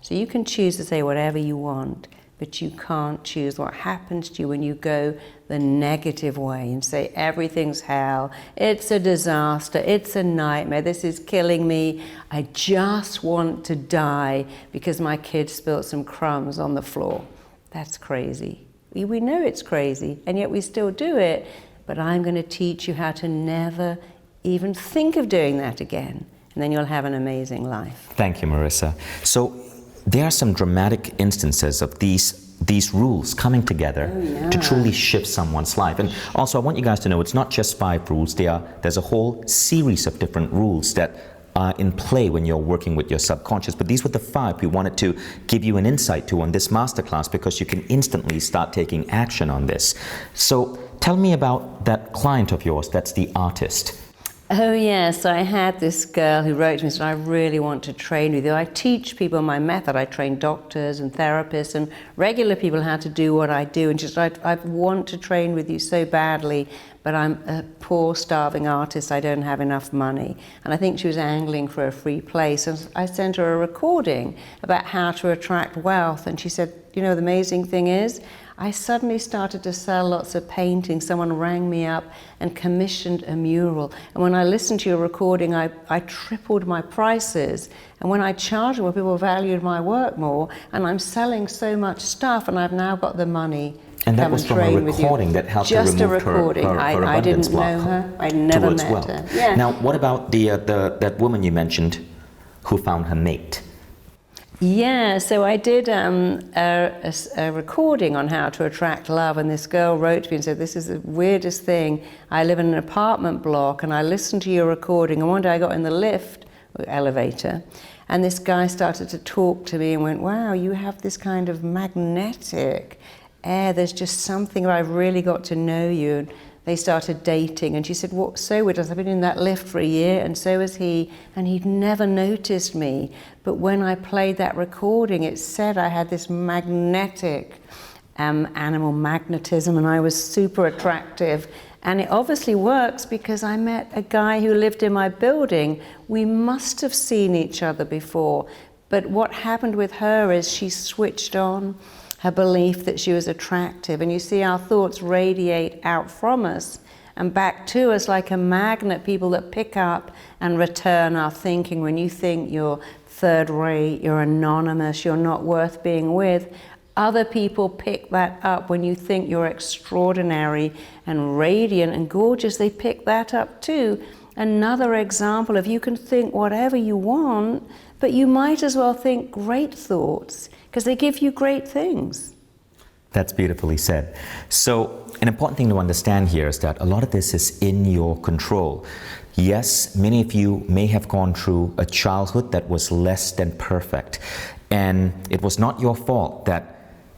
So you can choose to say whatever you want, but you can't choose what happens to you when you go the negative way and say everything's hell, it's a disaster, it's a nightmare, this is killing me, I just want to die because my kid spilled some crumbs on the floor. That's crazy. We know it's crazy, and yet we still do it, but I'm going to teach you how to never even think of doing that again, and then you'll have an amazing life. Thank you, Marissa. So there are some dramatic instances of these rules coming together to truly shift someone's life. And also I want you guys to know it's not just 5 rules. There's a whole series of different rules that are in play when you're working with your subconscious. But these were the 5 we wanted to give you an insight to on this masterclass, because you can instantly start taking action on this. So tell me about that client of yours that's the artist. Oh yes, I had this girl who wrote to me and said, I really want to train with you. I teach people my method. I train doctors and therapists and regular people how to do what I do. And she said, I want to train with you so badly, but I'm a poor, starving artist. I don't have enough money. And I think she was angling for a free place. And I sent her a recording about how to attract wealth. And she said, you know, the amazing thing is, I suddenly started to sell lots of paintings. Someone rang me up and commissioned a mural. And when I listened to your recording, I tripled my prices. And when I charged more, people valued my work more. And I'm selling so much stuff, and I've now got the money to and that come was and from a train with you. recording that helped Just her remove a recording. her I abundance didn't know block her. I never towards met wealth. her. Yeah. Now, what about that woman you mentioned who found her mate? Yeah, so I did a recording on how to attract love, and this girl wrote to me and said, this is the weirdest thing. I live in an apartment block and I listened to your recording, and one day I got in the lift, or elevator, and this guy started to talk to me and went, wow, you have this kind of magnetic air, there's just something, I've really got to know you. And they started dating, and she said, what, so weird, I've been in that lift for a year, and so has he, and he'd never noticed me. But when I played that recording, it said I had this magnetic animal magnetism, and I was super attractive. And it obviously works because I met a guy who lived in my building. We must have seen each other before. But what happened with her is she switched on her belief that she was attractive. And you see our thoughts radiate out from us and back to us like a magnet, people that pick up and return our thinking. When you think you're third rate, you're anonymous, you're not worth being with, other people pick that up. When you think you're extraordinary and radiant and gorgeous, they pick that up too. Another example of you can think whatever you want, but you might as well think great thoughts because they give you great things. That's beautifully said. So an important thing to understand here is that a lot of this is in your control. Yes, many of you may have gone through a childhood that was less than perfect, and it was not your fault that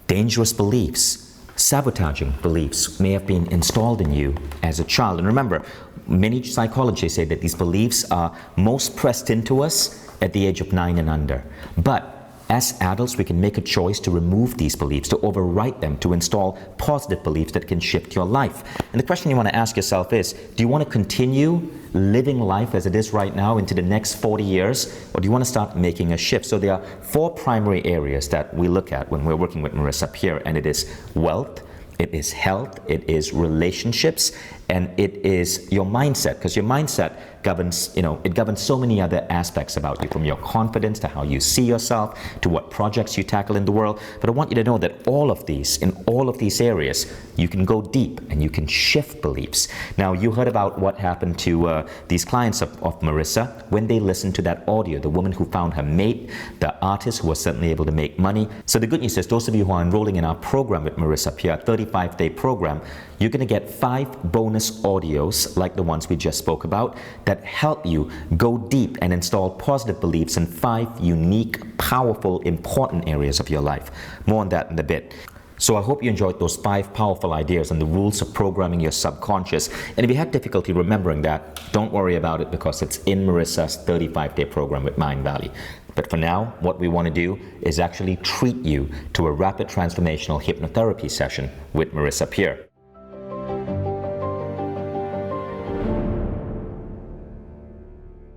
dangerous beliefs, sabotaging beliefs may have been installed in you as a child. And remember, many psychologists say that these beliefs are most pressed into us at the age of 9 and under. But as adults, we can make a choice to remove these beliefs, to overwrite them, to install positive beliefs that can shift your life. And the question you want to ask yourself is, do you want to continue living life as it is right now into the next 40 years, or do you want to start making a shift? So there are 4 primary areas that we look at when we're working with Marissa Peer, and it is wealth, it is health, it is relationships, and it is your mindset, because your mindset governs, it governs so many other aspects about you, from your confidence to how you see yourself to what projects you tackle in the world. But I want you to know that in all of these areas, you can go deep and you can shift beliefs. Now, you heard about what happened to these clients of Marissa when they listened to that audio, the woman who found her mate, the artist who was suddenly able to make money. So the good news is, those of you who are enrolling in our program with Marissa Peer, 35-day program, you're going to get 5 bonus audios like the ones we just spoke about that help you go deep and install positive beliefs in 5 unique, powerful, important areas of your life. More on that in a bit. So I hope you enjoyed those 5 powerful ideas on the rules of programming your subconscious. And if you had difficulty remembering that, don't worry about it, because it's in Marissa's 35-day program with Mindvalley. But for now, what we want to do is actually treat you to a rapid transformational hypnotherapy session with Marissa Peer.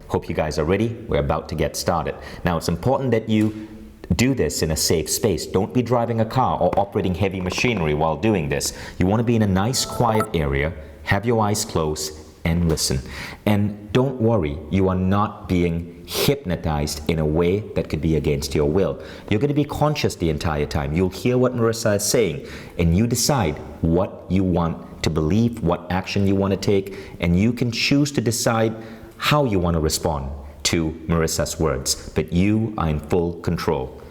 Hope you guys are ready. We're about to get started. Now, it's important that you do this in a safe space. Don't be driving a car or operating heavy machinery while doing this. You want to be in a nice, quiet area, have your eyes closed, and listen. And don't worry, you are not being hypnotized in a way that could be against your will. You're going to be conscious the entire time. You'll hear what Marissa is saying, and you decide what you want to believe, what action you want to take, and you can choose to decide how you want to respond to Marissa's words. But you are in full control.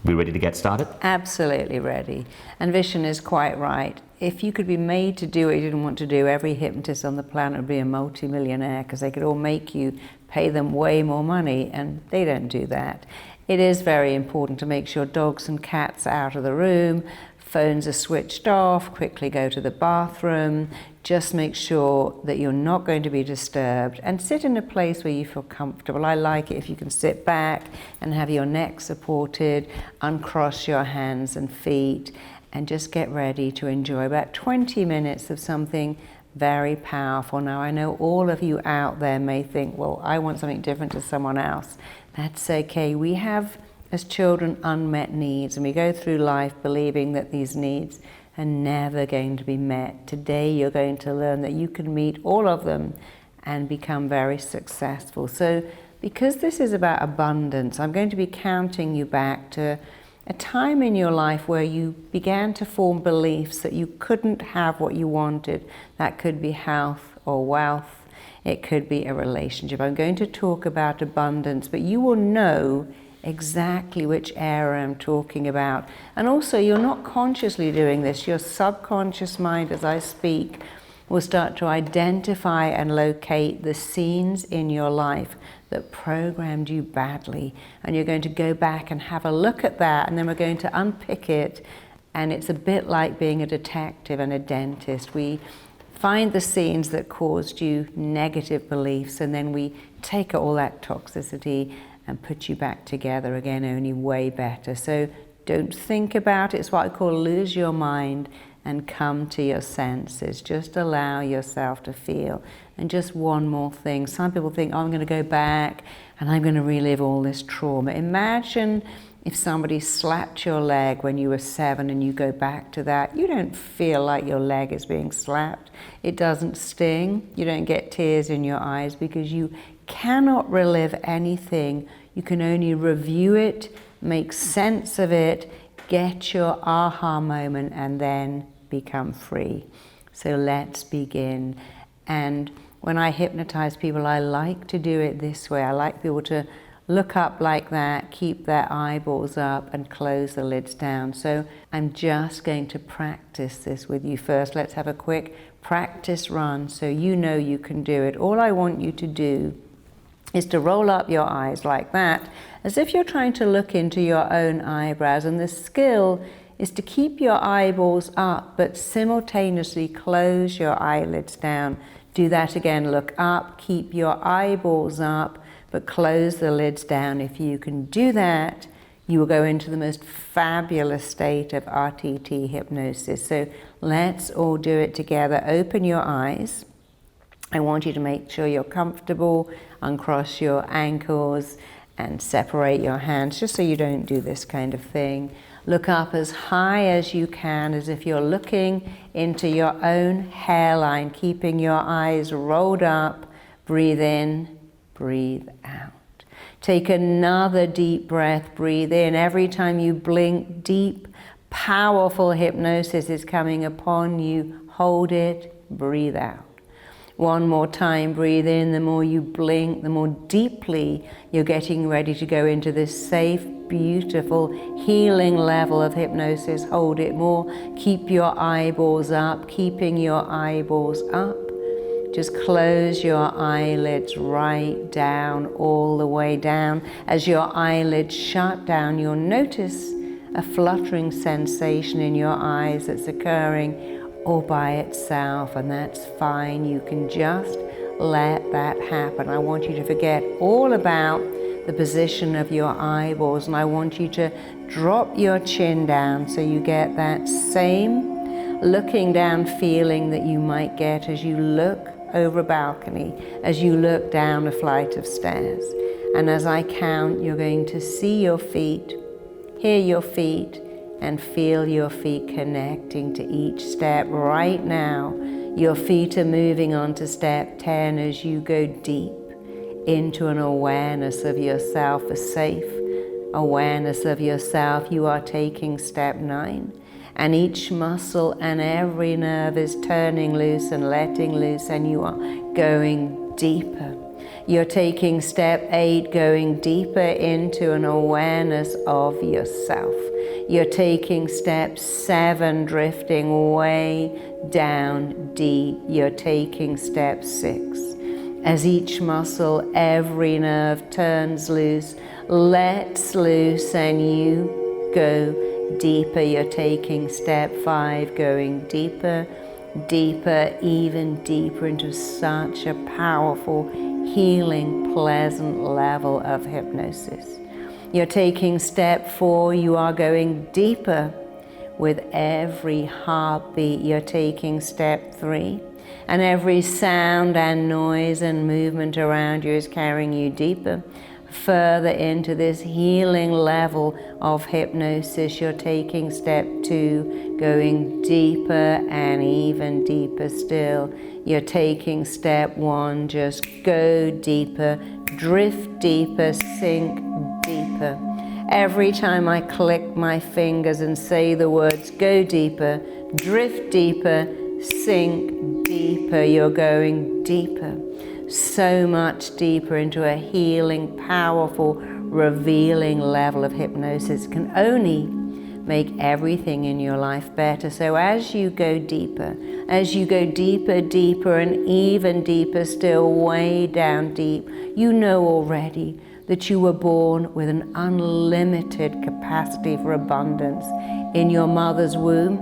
We ready to get started? Absolutely ready. And Vishen is quite right. If you could be made to do what you didn't want to do, every hypnotist on the planet would be a multi-millionaire, because they could all make you pay them way more money, and they don't do that. It is very important to make sure dogs and cats are out of the room, phones are switched off, quickly go to the bathroom. Just make sure that you're not going to be disturbed, and sit in a place where you feel comfortable. I like it if you can sit back and have your neck supported, uncross your hands and feet, and just get ready to enjoy about 20 minutes of something very powerful. Now, I know all of you out there may think, well, I want something different to someone else. That's okay. We have, as children, unmet needs, and we go through life believing that these needs are never going to be met. Today, you're going to learn that you can meet all of them and become very successful. So, because this is about abundance, I'm going to be counting you back to a time in your life where you began to form beliefs that you couldn't have what you wanted. That could be health or wealth. It could be a relationship. I'm going to talk about abundance, but you will know exactly which area I'm talking about. And also, you're not consciously doing this. Your subconscious mind, as I speak, will start to identify and locate the scenes in your life that programmed you badly. And you're going to go back and have a look at that, and then we're going to unpick it. And it's a bit like being a detective and a dentist. We find the scenes that caused you negative beliefs, and then we take all that toxicity and put you back together again, only way better. So don't think about it. It's what I call lose your mind and come to your senses. Just allow yourself to feel. And just one more thing. Some people think, oh, I'm going to go back and I'm going to relive all this trauma. Imagine if somebody slapped your leg when you were 7 and you go back to that. You don't feel like your leg is being slapped. It doesn't sting. You don't get tears in your eyes, because you cannot relive anything. You can only review it, make sense of it, get your aha moment, and then become free. So let's begin. And when I hypnotize people, I like to do it this way. I like people to look up like that, keep their eyeballs up, and close the lids down. So I'm just going to practice this with you first. Let's have a quick practice run so you know you can do it. All I want you to do is to roll up your eyes like that, as if you're trying to look into your own eyebrows. And the skill is to keep your eyeballs up, but simultaneously close your eyelids down. Do that again. Look up, keep your eyeballs up, but close the lids down. If you can do that, you will go into the most fabulous state of RTHA hypnosis. So let's all do it together. Open your eyes. I want you to make sure you're comfortable. Uncross your ankles and separate your hands, just so you don't do this kind of thing. Look up as high as you can, as if you're looking into your own hairline, keeping your eyes rolled up. Breathe in, breathe out. Take another deep breath, breathe in. Every time you blink, deep, powerful hypnosis is coming upon you. Hold it, breathe out. One more time, breathe in. The more you blink, the more deeply you're getting ready to go into this safe, beautiful, healing level of hypnosis. Hold it more. Keep your eyeballs up, keeping your eyeballs up. Just close your eyelids right down, all the way down. As your eyelids shut down, you'll notice a fluttering sensation in your eyes that's occurring all by itself, and that's fine. You can just let that happen. I want you to forget all about the position of your eyeballs, and I want you to drop your chin down so you get that same looking down feeling that you might get as you look over a balcony, as you look down a flight of stairs. And as I count, you're going to see your feet, hear your feet, and feel your feet connecting to each step. Right now, your feet are moving on to step 10 as you go deep into an awareness of yourself, a safe awareness of yourself. You are taking step 9, and each muscle and every nerve is turning loose and letting loose, and you are going deeper. You're taking step 8, going deeper into an awareness of yourself. You're taking step 7, drifting way down deep. You're taking step 6. As each muscle, every nerve turns loose, lets loose, and you go deeper. You're taking step 5, going deeper, deeper, even deeper into such a powerful, healing, pleasant level of hypnosis. You're taking step 4, you are going deeper with every heartbeat. You're taking step 3, and every sound and noise and movement around you is carrying you deeper, further into this healing level of hypnosis. You're taking step 2, going deeper and even deeper still. You're taking step 1, just go deeper, drift deeper, sink deeper. Every time I click my fingers and say the words, go deeper, drift deeper, sink deeper, you're going deeper. So much deeper into a healing, powerful, revealing level of hypnosis. It can only make everything in your life better. So as you go deeper, deeper, and even deeper still, way down deep, you know already that you were born with an unlimited capacity for abundance. In your mother's womb,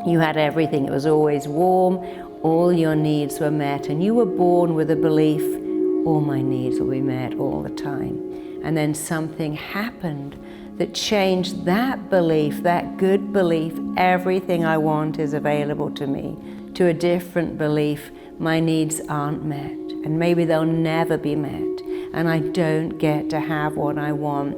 you had everything. It was always warm. All your needs were met, and you were born with a belief, all my needs will be met all the time. And then something happened that changed that belief, that good belief, everything I want is available to me, to a different belief, my needs aren't met, and maybe they'll never be met, and I don't get to have what I want.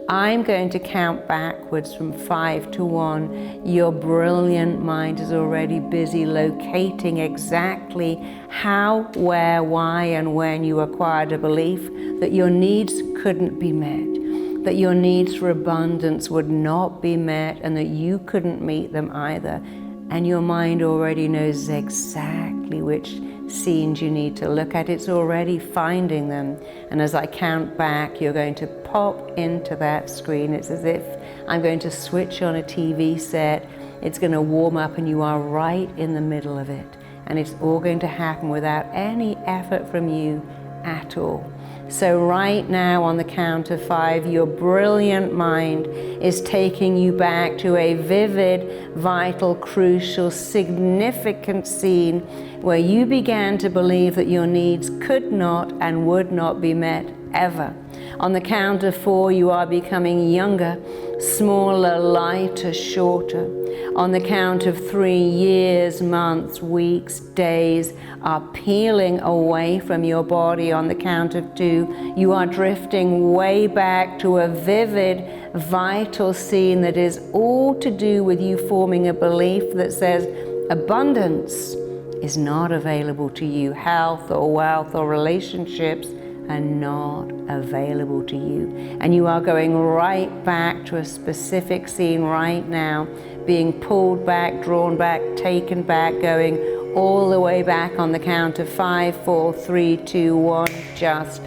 I'm going to count backwards from 5 to 1. Your brilliant mind is already busy locating exactly how, where, why, and when you acquired a belief that your needs couldn't be met, that your needs for abundance would not be met, and that you couldn't meet them either. And your mind already knows exactly which scenes you need to look at. It's already finding them. And as I count back, you're going to pop into that screen. It's as if I'm going to switch on a TV set. It's going to warm up, and you are right in the middle of it. And it's all going to happen without any effort from you at all. So right now on the count of 5, your brilliant mind is taking you back to a vivid, vital, crucial, significant scene where you began to believe that your needs could not and would not be met ever. On the count of 4, you are becoming younger, smaller, lighter, shorter. On the count of 3, years, months, weeks, days are peeling away from your body. On the count of 2, you are drifting way back to a vivid, vital scene that is all to do with you forming a belief that says abundance is not available to you. Health or wealth or relationships are not available to you. And you are going right back to a specific scene right now, being pulled back, drawn back, taken back, going all the way back on the count of 5, 4, 3, 2, 1, just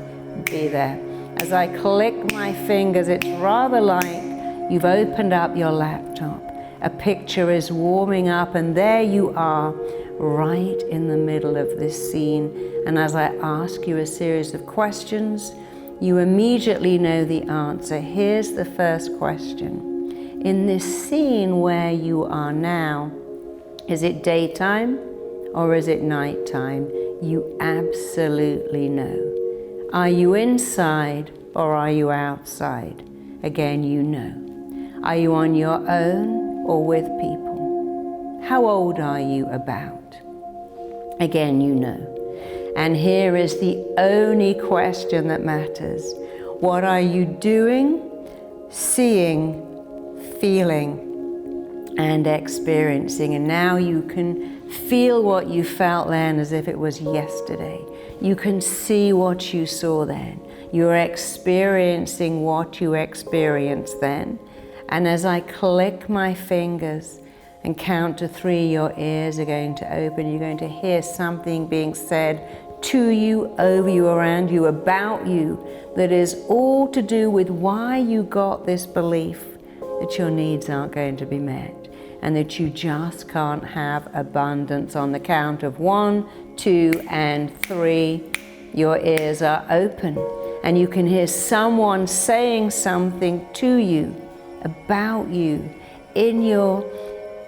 be there. As I click my fingers, it's rather like you've opened up your laptop. A picture is warming up and there you are, right in the middle of this scene. And as I ask you a series of questions, you immediately know the answer. Here's the first question. In this scene where you are now, is it daytime or is it nighttime? You absolutely know. Are you inside or are you outside? Again, you know. Are you on your own or with people? How old are you about? Again, you know. And here is the only question that matters. What are you doing, seeing, feeling, and experiencing? And now you can feel what you felt then as if it was yesterday. You can see what you saw then. You're experiencing what you experienced then. And as I click my fingers and count to 3, your ears are going to open. You're going to hear something being said to you, over you, around you, about you, that is all to do with why you got this belief that your needs aren't going to be met and that you just can't have abundance. On the count of 1, 2, and 3, your ears are open and you can hear someone saying something to you, about you, in your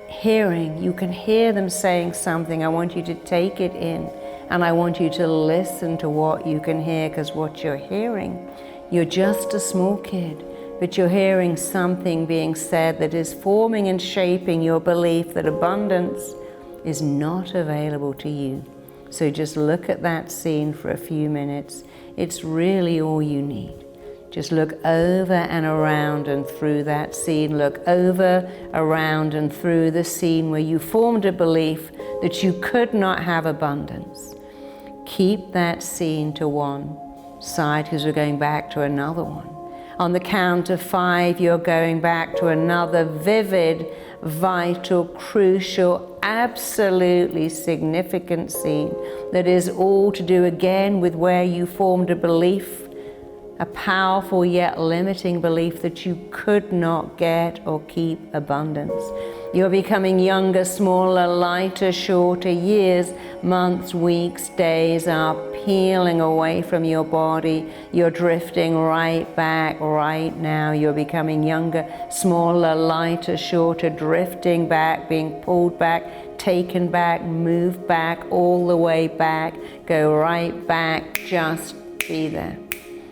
hearing. You can hear them saying something. I want you to take it in. And I want you to listen to what you can hear, because what you're hearing, you're just a small kid, but you're hearing something being said that is forming and shaping your belief that abundance is not available to you. So just look at that scene for a few minutes. It's really all you need. Just look over and around and through that scene. Look over, around, and through the scene where you formed a belief that you could not have abundance. Keep that scene to one side because we're going back to another one. On the count of 5, you're going back to another vivid, vital, crucial, absolutely significant scene that is all to do again with where you formed a belief, a powerful yet limiting belief that you could not get or keep abundance. You're becoming younger, smaller, lighter, shorter. Years, months, weeks, days are peeling away from your body. You're drifting right back right now. You're becoming younger, smaller, lighter, shorter, drifting back, being pulled back, taken back, moved back, all the way back. Go right back, just be there.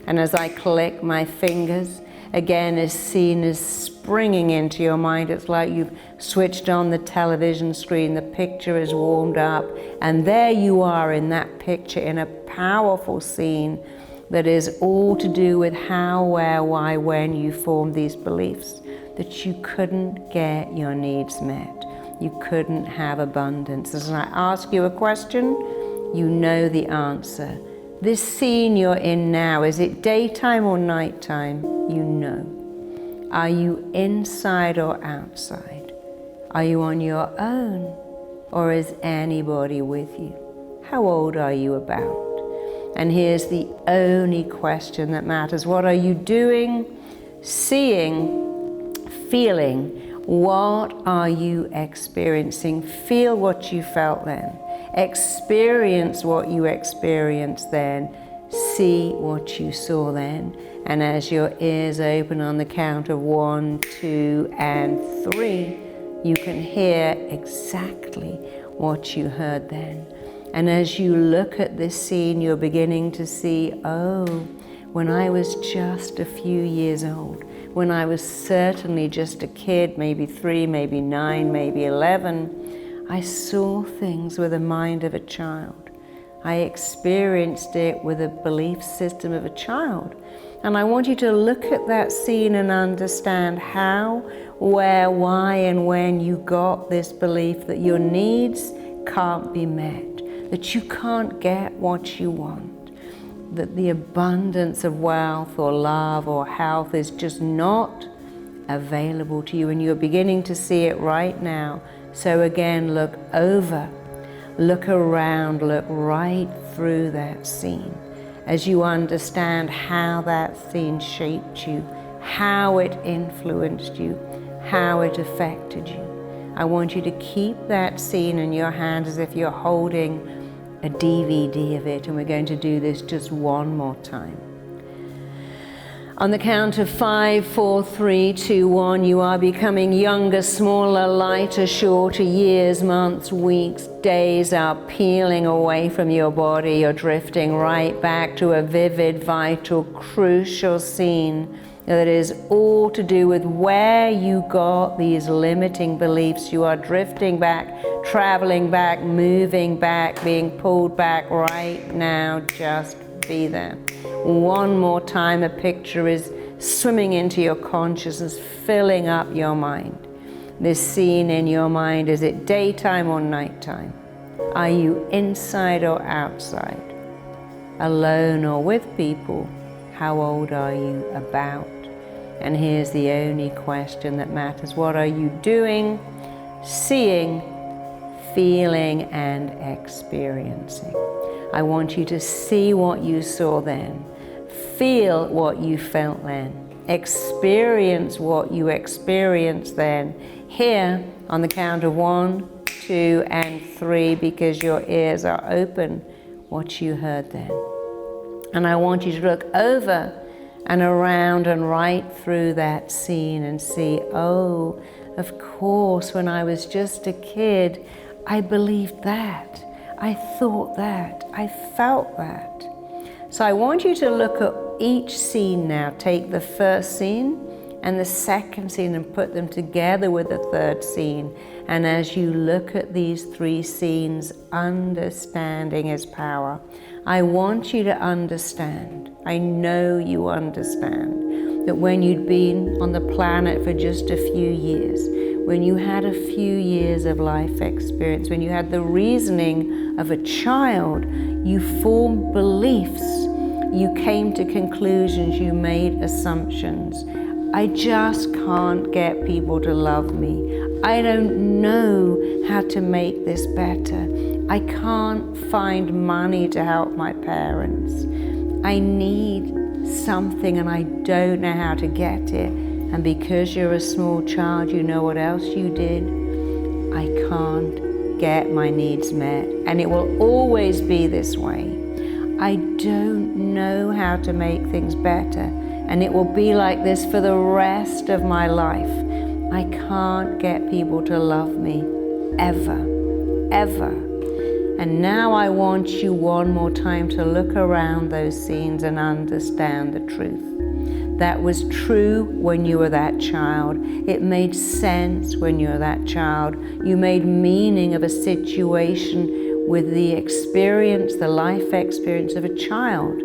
And as I click my fingers, again, as scene is springing into your mind. It's like you've switched on the television screen, the picture is warmed up, and there you are in that picture in a powerful scene that is all to do with how, where, why, when you formed these beliefs, that you couldn't get your needs met. You couldn't have abundance. As I ask you a question, you know the answer. This scene you're in now, is it daytime or nighttime? You know. Are you inside or outside? Are you on your own or is anybody with you? How old are you about? And here's the only question that matters. What are you doing, seeing, feeling? What are you experiencing? Feel what you felt then. Experience what you experienced then. see what you saw then. And as your ears open on the count of 1, 2, and 3, you can hear exactly what you heard then. And as you look at this scene, you're beginning to see, oh, when I was just a few years old, when I was certainly just a kid, maybe 3, maybe 9, maybe 11, I saw things with the mind of a child. I experienced it with a belief system of a child. And I want you to look at that scene and understand how, where, why, and when you got this belief that your needs can't be met, that you can't get what you want, that the abundance of wealth or love or health is just not available to you, and you're beginning to see it right now. So again, look over, look around, look right through that scene as you understand how that scene shaped you, how it influenced you, how it affected you. I want you to keep that scene in your hand as if you're holding a DVD of it, and we're going to do this just one more time. On the count of 5, 4, 3, 2, 1, you are becoming younger, smaller, lighter, shorter. Years, months, weeks, days are peeling away from your body. You're drifting right back to a vivid, vital, crucial scene that is all to do with where you got these limiting beliefs. You are drifting back, traveling back, moving back, being pulled back right now. Just be there. One more time, a picture is swimming into your consciousness, filling up your mind. This scene in your mind, is it daytime or nighttime? Are you inside or outside? Alone or with people? How old are you? About? And here's the only question that matters. What are you doing, seeing, feeling, and experiencing? I want you to see what you saw then, feel what you felt then, experience what you experienced then. Here, on the count of 1, 2, and 3, because your ears are open, what you heard then. And I want you to look over and around and right through that scene and see, oh, of course, when I was just a kid, I believed that, I thought that, I felt that. So I want you to look at each scene now. Take the first scene and the second scene and put them together with the third scene. And as you look at these 3 scenes, understanding is power. I want you to understand, I know you understand, that when you'd been on the planet for just a few years, when you had a few years of life experience, when you had the reasoning of a child, you formed beliefs, you came to conclusions, you made assumptions. I just can't get people to love me. I don't know how to make this better. I can't find money to help my parents. I need something and I don't know how to get it. And because you're a small child, you know what else you did? I can't get my needs met. And it will always be this way. I don't know how to make things better. And it will be like this for the rest of my life. I can't get people to love me, ever, ever. And now I want you one more time to look around those scenes and understand the truth. That was true when you were that child. It made sense when you were that child. You made meaning of a situation with the experience, the life experience of a child.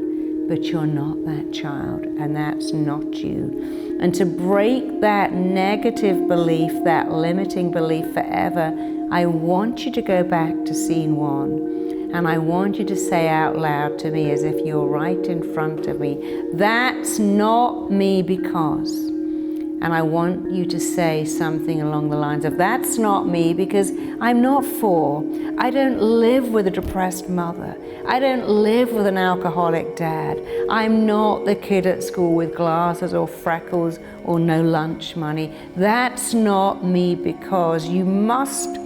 But you're not that child, and that's not you. And to break that negative belief, that limiting belief forever, I want you to go back to scene 1. And I want you to say out loud to me as if you're right in front of me, that's not me because. And I want you to say something along the lines of, that's not me because I'm not 4. I don't live with a depressed mother. I don't live with an alcoholic dad. I'm not the kid at school with glasses or freckles or no lunch money. That's not me because. You must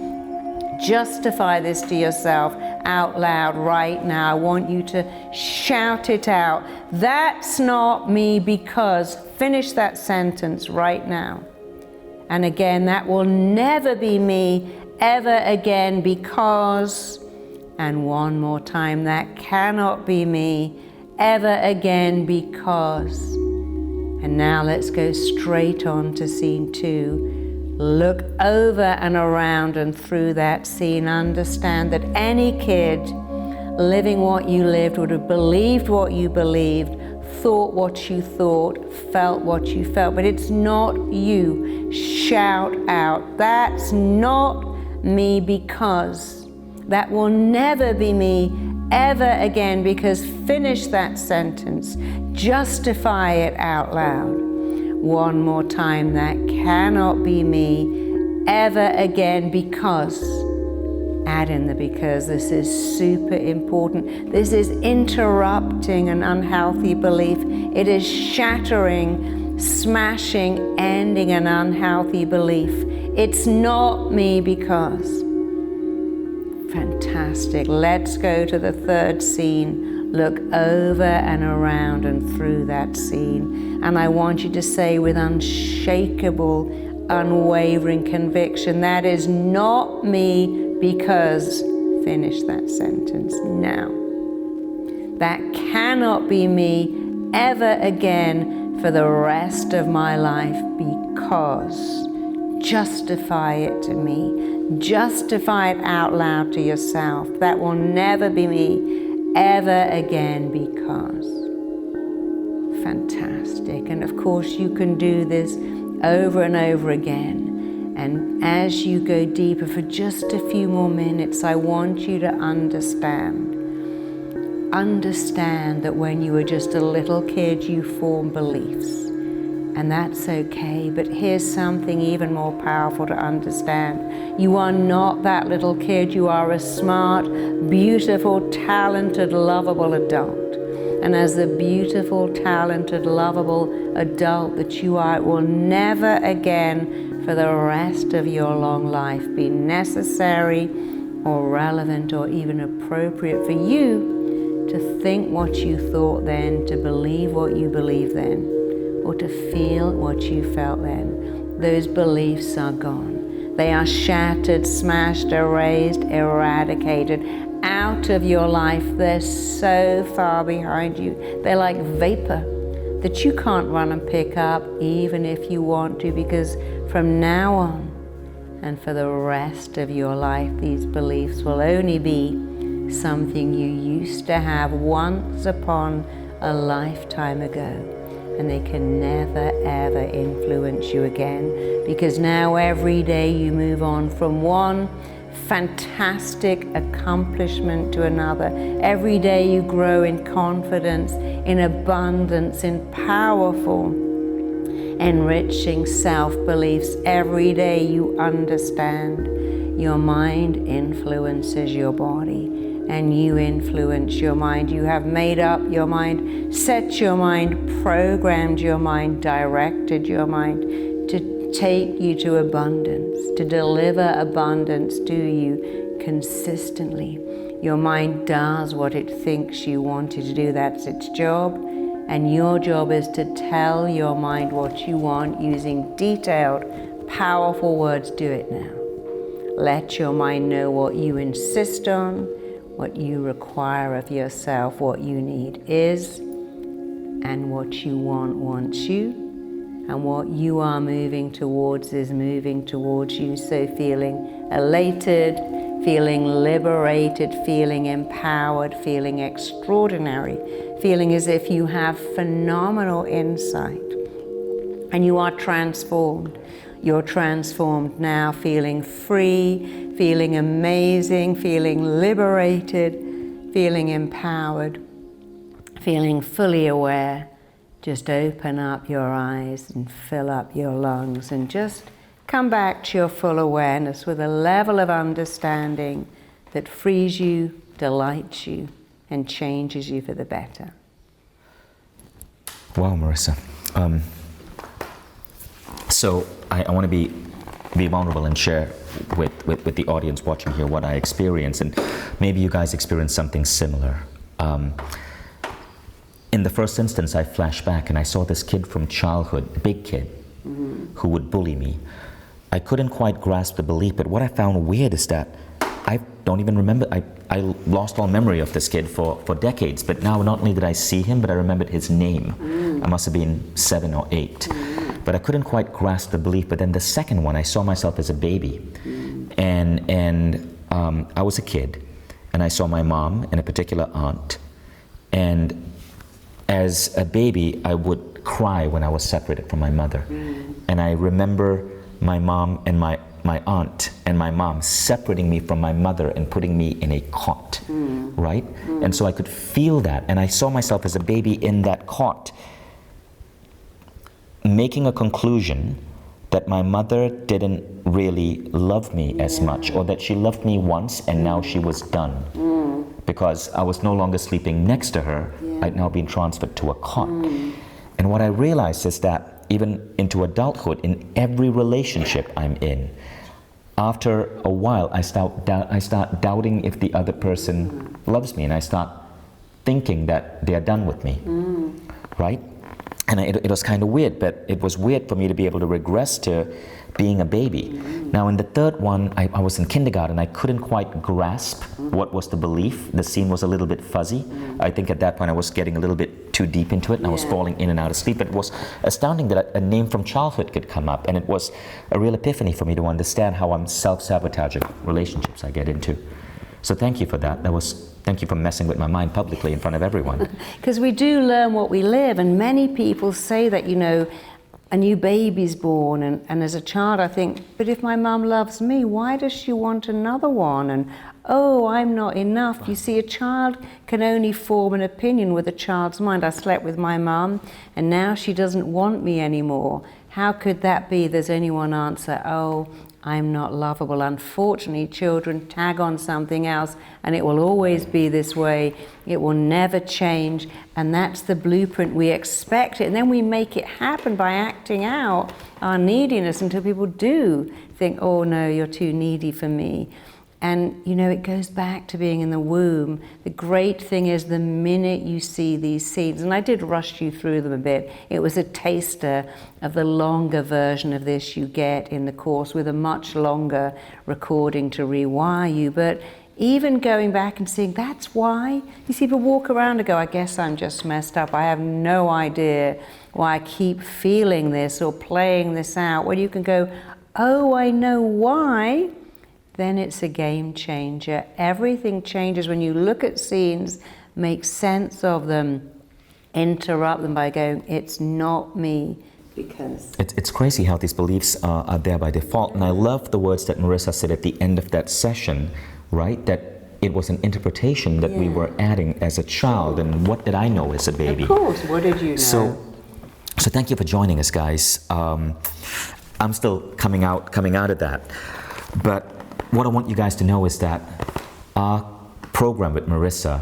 justify this to yourself out loud right now. I want you to shout it out. That's not me because. Finish that sentence right now. And again, that will never be me ever again because. And one more time, that cannot be me ever again because. And now let's go straight on to scene 2. Look over and around and through that scene. Understand that any kid living what you lived would have believed what you believed, thought what you thought, felt what you felt, but it's not you. Shout out, that's not me because. That will never be me ever again because. Finish that sentence. Justify it out loud. One more time. That cannot be me ever again because. Add in the because. This is super important. This is interrupting an unhealthy belief. It is shattering, smashing, ending an unhealthy belief. It's not me because. Fantastic. Let's go to the third scene. Look over and around and through that scene. And I want you to say with unshakable, unwavering conviction, that is not me because. Finish that sentence now. That cannot be me ever again for the rest of my life because. Justify it to me. Justify it out loud to yourself. That will never be me ever again because. Fantastic. And of course you can do this over and over again. And as you go deeper for just a few more minutes, I want you to understand that when you were just a little kid, you formed beliefs. And that's okay, but here's something even more powerful to understand. You are not that little kid. You are a smart, beautiful, talented, lovable adult. And as the beautiful, talented, lovable adult that you are, it will never again for the rest of your long life be necessary or relevant or even appropriate for you to think what you thought then, to believe what you believe then, or to feel what you felt then. Those beliefs are gone. They are shattered, smashed, erased, eradicated out of your life. They're so far behind you. They're like vapor that you can't run and pick up even if you want to, because from now on and for the rest of your life, these beliefs will only be something you used to have once upon a lifetime ago. And they can never, ever influence you again, because now every day you move on from one fantastic accomplishment to another. Every day you grow in confidence, in abundance, in powerful, enriching self-beliefs. Every day you understand your mind influences your body. And you influence your mind. You have made up your mind, set your mind, programmed your mind, directed your mind to take you to abundance, to deliver abundance to you consistently. Your mind does what it thinks you want it to do. That's its job. And your job is to tell your mind what you want using detailed, powerful words. Do it now. Let your mind know what you insist on, what you require of yourself, what you need is, and what you want wants you, and what you are moving towards is moving towards you. So feeling elated, feeling liberated, feeling empowered, feeling extraordinary, feeling as if you have phenomenal insight, and you are transformed. You're transformed now, feeling free, feeling amazing, feeling liberated, feeling empowered, feeling fully aware. Just open up your eyes and fill up your lungs and just come back to your full awareness with a level of understanding that frees you, delights you, and changes you for the better. Wow, Marissa. So I want to be be vulnerable and share with the audience watching here what I experienced, and maybe you guys experienced something similar. In the first instance, I flashed back and I saw this kid from childhood, big kid, who would bully me. I couldn't quite grasp the belief, but what I found weird is that I don't even remember, I lost all memory of this kid for decades, but now not only did I see him, but I remembered his name. I must have been 7 or 8. But I couldn't quite grasp the belief. But then the second one, I saw myself as a baby. And I was a kid, and I saw my mom and a particular aunt. And as a baby, I would cry when I was separated from my mother. And I remember my mom and my aunt and my mom separating me from my mother and putting me in a cot, right? And so I could feel that, and I saw myself as a baby in that cot, making a conclusion that my mother didn't really love me as much, or that she loved me once and now she was done. Because I was no longer sleeping next to her, I'd now been transferred to a cot. And what I realized is that even into adulthood, in every relationship I'm in, after a while I start doubting if the other person loves me, and I start thinking that they're done with me, right? And it was kind of weird, but it was weird for me to be able to regress to being a baby. Now in the third one, I was in kindergarten. I couldn't quite grasp what was the belief. The scene was a little bit fuzzy. I think at that point I was getting a little bit too deep into it, and I was falling in and out of sleep. But it was astounding that a name from childhood could come up, and it was a real epiphany for me to understand how I'm self-sabotaging relationships I get into. So thank you for that. Thank you for messing with my mind publicly in front of everyone. Because we do learn what we live, and many people say that, you know, a new baby's born, and as a child I think, but if my mum loves me, why does she want another one? And oh, I'm not enough. You see, a child can only form an opinion with a child's mind. I slept with my mum and now she doesn't want me anymore. How could that be? There's only one answer: oh, I'm not lovable. Unfortunately, children tag on something else, and it will always be this way. It will never change, and that's the blueprint. We expect it, and then we make it happen by acting out our neediness until people do think, oh no, you're too needy for me. And you know, it goes back to being in the womb. The great thing is the minute you see these seeds, and I did rush you through them a bit, it was a taster of the longer version of this you get in the course, with a much longer recording to rewire you. But even going back and seeing, that's why, you see people walk around and go, I guess I'm just messed up. I have no idea why I keep feeling this or playing this out. Well, you can go, oh, I know why. Then it's a game changer. Everything changes when you look at scenes, make sense of them, interrupt them by going, it's not me. Because it's crazy how these beliefs are there by default. And I love the words that Marissa said at the end of that session, right? That it was an interpretation that we were adding as a child. And what did I know as a baby? of course, what did you know? So thank you for joining us, guys. I'm still coming out of that. But what I want you guys to know is that our program with Marissa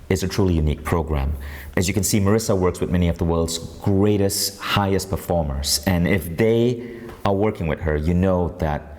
is a truly unique program. As you can see, Marissa works with many of the world's greatest, highest performers. And if they are working with her, you know that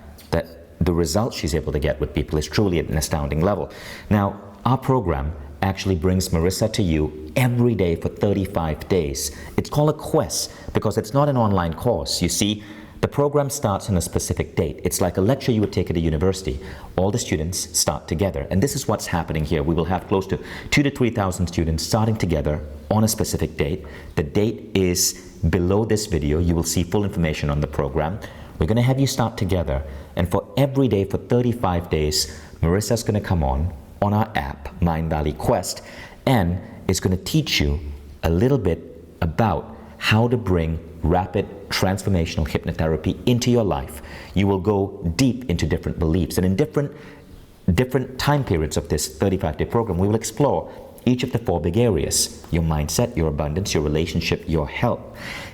the results she's able to get with people is truly at an astounding level. Now, our program actually brings Marissa to you every day for 35 days. It's called a quest because it's not an online course. You see, the program starts on a specific date. It's like a lecture you would take at a university. All the students start together. And this is what's happening here. We will have close to 2,000 to 3,000 students starting together on a specific date. The date is below this video. You will see full information on the program. We're going to have you start together. And for every day, for 35 days, Marissa's going to come on our app, Mindvalley Quest, and is going to teach you a little bit about how to bring rapid transformational hypnotherapy into your life. You will go deep into different beliefs, and in different time periods of this 35-day program, we will explore each of the 4 big areas: your mindset, your abundance, your relationship, your health.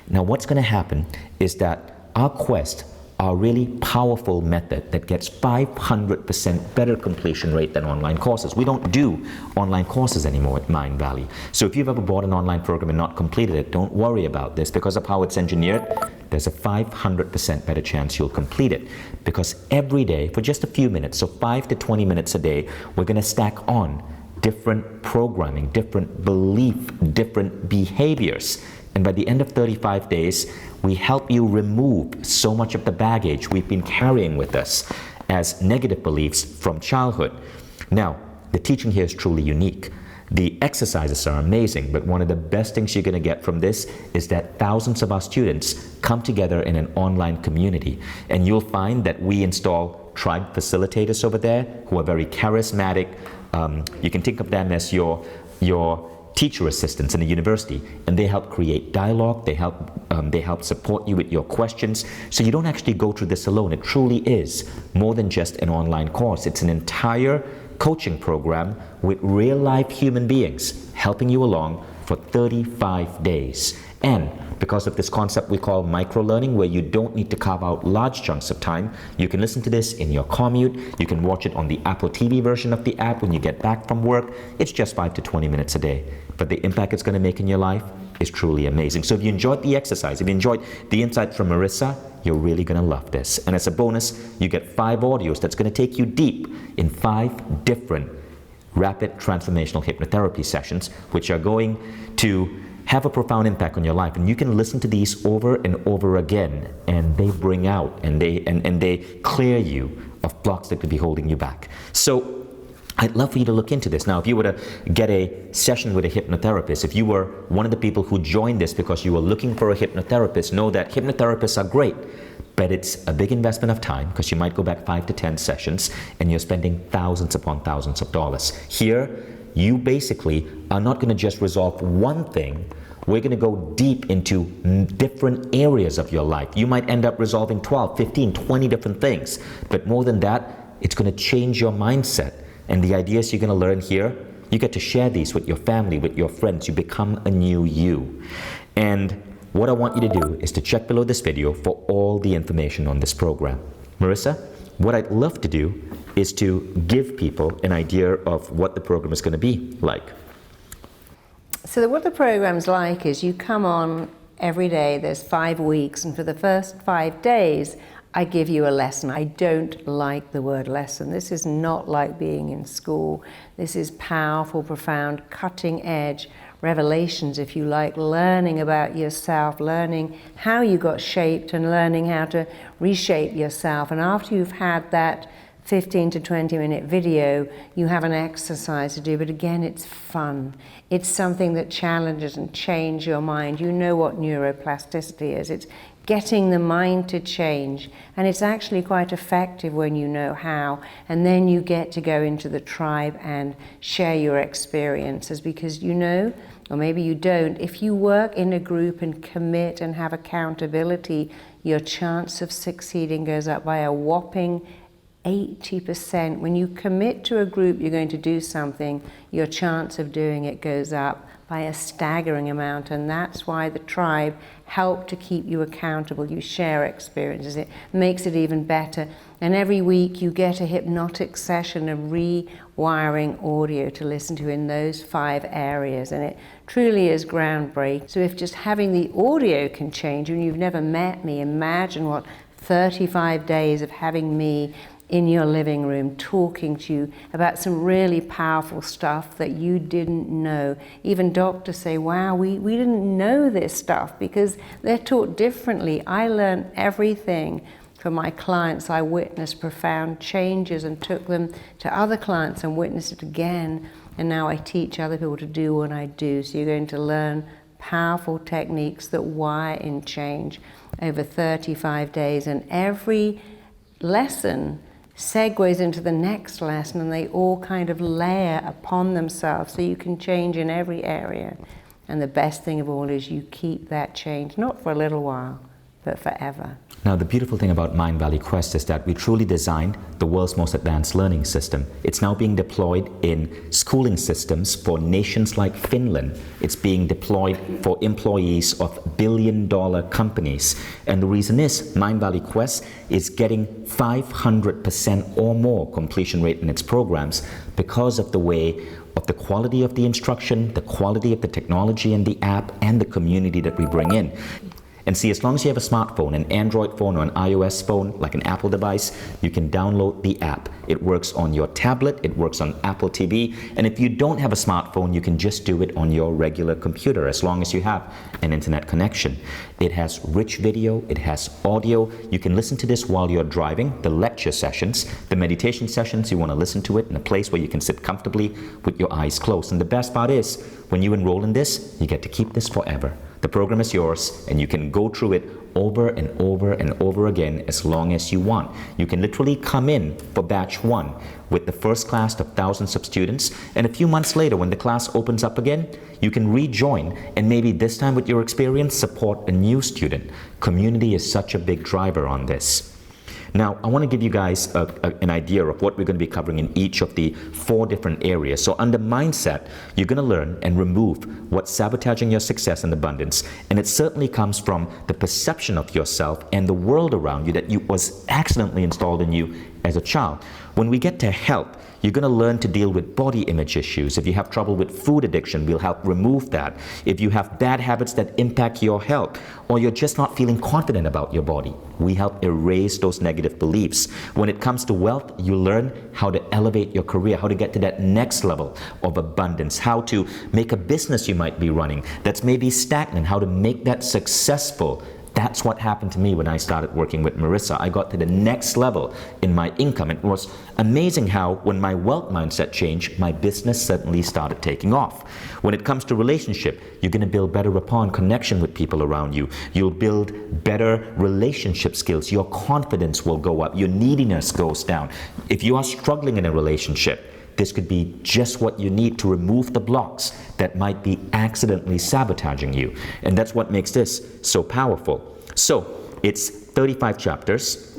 Now, what's going to happen is that our quest, our really powerful method that gets 500% better completion rate than online courses. We don't do online courses anymore at Mindvalley. So if you've ever bought an online program and not completed it, don't worry about this. Because of how it's engineered, there's a 500% better chance you'll complete it. Because every day, for just a few minutes, so 5 to 20 minutes a day, we're going to stack on different programming, different belief, different behaviors. And by the end of 35 days, we help you remove so much of the baggage we've been carrying with us as negative beliefs from childhood. Now, the teaching here is truly unique. The exercises are amazing, but one of the best things you're going to get from this is that thousands of our students come together in an online community. And you'll find that we install tribe facilitators over there who are very charismatic. You can think of them as your teacher assistants in a university, and they help create dialogue, they help support you with your questions, so you don't actually go through this alone. It truly is more than just an online course. It's an entire coaching program with real-life human beings helping you along for 35 days. And because of this concept we call micro-learning, where you don't need to carve out large chunks of time, you can listen to this in your commute, you can watch it on the Apple TV version of the app when you get back from work. It's just 5 to 20 minutes a day. But the impact it's going to make in your life is truly amazing. So if you enjoyed the exercise, if you enjoyed the insights from Marissa, you're really going to love this. And as a bonus, you get 5 audios that's going to take you deep in 5 different rapid transformational hypnotherapy sessions, which are going to have a profound impact on your life. And you can listen to these over and over again, and they bring out and they clear you of blocks that could be holding you back. So I'd love for you to look into this. Now, if you were to get a session with a hypnotherapist, if you were one of the people who joined this because you were looking for a hypnotherapist, know that hypnotherapists are great, but it's a big investment of time because you might go back 5 to 10 sessions and you're spending thousands upon thousands of dollars. Here, you basically are not going to just resolve one thing. We're going to go deep into different areas of your life. You might end up resolving 12, 15, 20 different things. But more than that, it's going to change your mindset. And the ideas you're going to learn here, you get to share these with your family, with your friends. You become a new you. And what I want you to do is to check below this video for all the information on this program. Marissa, what I'd love to do is to give people an idea of what the program is going to be like. So what the program's like is you come on every day, there's 5 weeks, and for the first 5 days, I give you a lesson. I don't like the word lesson. This is not like being in school. This is powerful, profound, cutting edge revelations, if you like, learning about yourself, learning how you got shaped and learning how to reshape yourself. And after you've had that 15 to 20 minute video, you have an exercise to do, but again, it's fun. It's something that challenges and changes your mind. You know what neuroplasticity is. It's getting the mind to change, and it's actually quite effective when you know how, and then you get to go into the tribe and share your experiences, because you know, or maybe you don't, if you work in a group and commit and have accountability, your chance of succeeding goes up by a whopping 80%. When you commit to a group you're going to do something, your chance of doing it goes up by a staggering amount, and that's why the tribe help to keep you accountable. You share experiences, it makes it even better. And every week you get a hypnotic session of rewiring audio to listen to in those 5 areas, and it truly is groundbreaking. So if just having the audio can change you and you've never met me, imagine what 35 days of having me in your living room talking to you about some really powerful stuff that you didn't know. Even doctors say, wow, we didn't know this stuff, because they're taught differently. I learned everything from my clients. I witnessed profound changes and took them to other clients and witnessed it again. And now I teach other people to do what I do. So you're going to learn powerful techniques that wire in change over 35 days. And every lesson segues into the next lesson, and they all kind of layer upon themselves, so you can change in every area. And the best thing of all is you keep that change, not for a little while, but forever. Now, the beautiful thing about Mindvalley Quest is that we truly designed the world's most advanced learning system. It's now being deployed in schooling systems for nations like Finland. It's being deployed for employees of billion-dollar companies. And the reason is Mindvalley Quest is getting 500% or more completion rate in its programs because of the way of the quality of the instruction, the quality of the technology in the app, and the community that we bring in. And see, as long as you have a smartphone, an Android phone or an iOS phone, like an Apple device, you can download the app. It works on your tablet, it works on Apple TV, and if you don't have a smartphone, you can just do it on your regular computer as long as you have an internet connection. It has rich video, it has audio. You can listen to this while you're driving, the lecture sessions, the meditation sessions, you want to listen to it in a place where you can sit comfortably with your eyes closed. And the best part is, when you enroll in this, you get to keep this forever. The program is yours, and you can go through it over and over and over again as long as you want. You can literally come in for batch 1 with the first class of thousands of students, and a few months later, when the class opens up again, you can rejoin, and maybe this time with your experience, support a new student. Community is such a big driver on this. Now, I want to give you guys an idea of what we're going to be covering in each of the 4 different areas. So under mindset, you're going to learn and remove what's sabotaging your success and abundance. And it certainly comes from the perception of yourself and the world around you that was accidentally installed in you as a child. When we get to health, you're going to learn to deal with body image issues. If you have trouble with food addiction, we'll help remove that. If you have bad habits that impact your health, or you're just not feeling confident about your body, we help erase those negative beliefs. When it comes to wealth, you learn how to elevate your career, how to get to that next level of abundance, how to make a business you might be running that's maybe stagnant, how to make that successful. That's what happened to me when I started working with Marissa. I got to the next level in my income. It was amazing how, when my wealth mindset changed, my business suddenly started taking off. When it comes to relationship, you're going to build better rapport and connection with people around you. You'll build better relationship skills. Your confidence will go up. Your neediness goes down. If you are struggling in a relationship, this could be just what you need to remove the blocks that might be accidentally sabotaging you. And that's what makes this so powerful. So it's 35 chapters,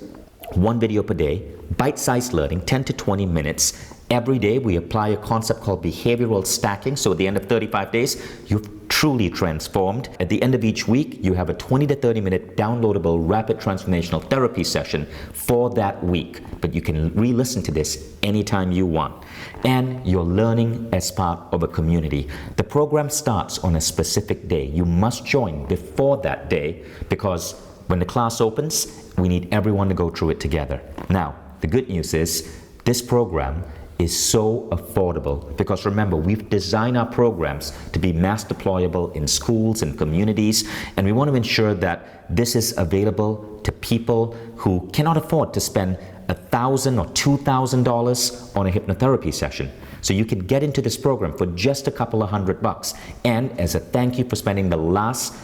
1 video per day, bite-sized learning, 10 to 20 minutes. Every day we apply a concept called behavioral stacking. So at the end of 35 days, you've truly transformed. At the end of each week, you have a 20 to 30 minute downloadable rapid transformational therapy session for that week. But you can re-listen to this anytime you want. And you're learning as part of a community. The program starts on a specific day. You must join before that day, because when the class opens, we need everyone to go through it together. Now, the good news is this program is so affordable, because remember, we've designed our programs to be mass deployable in schools and communities, and we want to ensure that this is available to people who cannot afford to spend $1,000 or $2,000 on a hypnotherapy session. So you can get into this program for just a couple of $100. And as a thank you for spending the last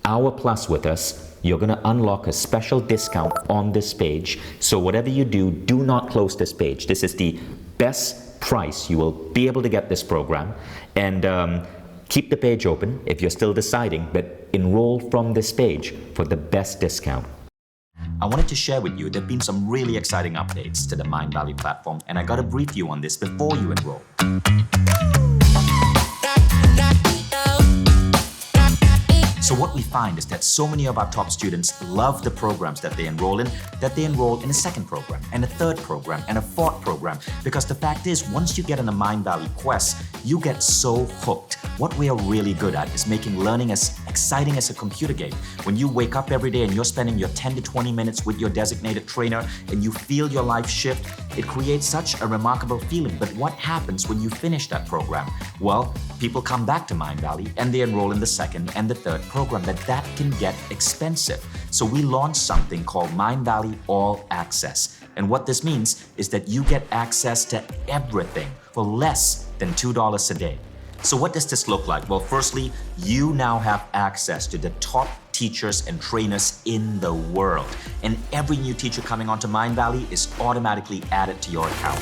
hour plus with us, you're going to unlock a special discount on this page. So whatever you do, do not close this page. This is the best price you will be able to get this program. And keep the page open if you're still deciding, but enroll from this page for the best discount. I wanted to share with you there have been some really exciting updates to the Mindvalley platform, and I got to brief you on this before you enroll. So what we find is that so many of our top students love the programs that they enroll in a second program, and a third program, and a fourth program. Because the fact is, once you get on the Mindvalley quest, you get so hooked. What we are really good at is making learning as exciting as a computer game. When you wake up every day and you're spending your 10 to 20 minutes with your designated trainer and you feel your life shift, it creates such a remarkable feeling. But what happens when you finish that program? Well, people come back to Mindvalley and they enroll in the second and the third program, but that can get expensive. So we launched something called Mindvalley All Access. And what this means is that you get access to everything for less than $2 a day. So what does this look like? Well, firstly, you now have access to the top teachers and trainers in the world. And every new teacher coming onto Mindvalley is automatically added to your account.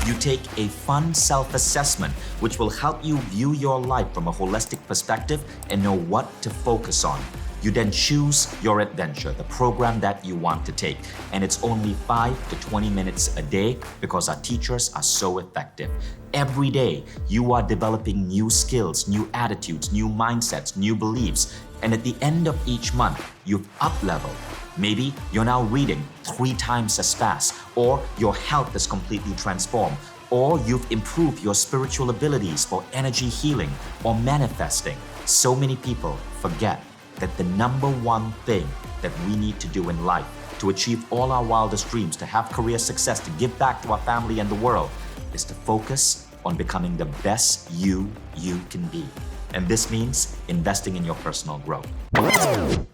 You take a fun self-assessment, which will help you view your life from a holistic perspective and know what to focus on. You then choose your adventure, the program that you want to take. And it's only 5 to 20 minutes a day because our teachers are so effective. Every day, you are developing new skills, new attitudes, new mindsets, new beliefs. And at the end of each month, you've up-leveled. Maybe you're now reading 3 times as fast, or your health is completely transformed, or you've improved your spiritual abilities for energy healing or manifesting. So many people forget that the number one thing that we need to do in life to achieve all our wildest dreams, to have career success, to give back to our family and the world, is to focus on becoming the best you can be. And this means investing in your personal growth.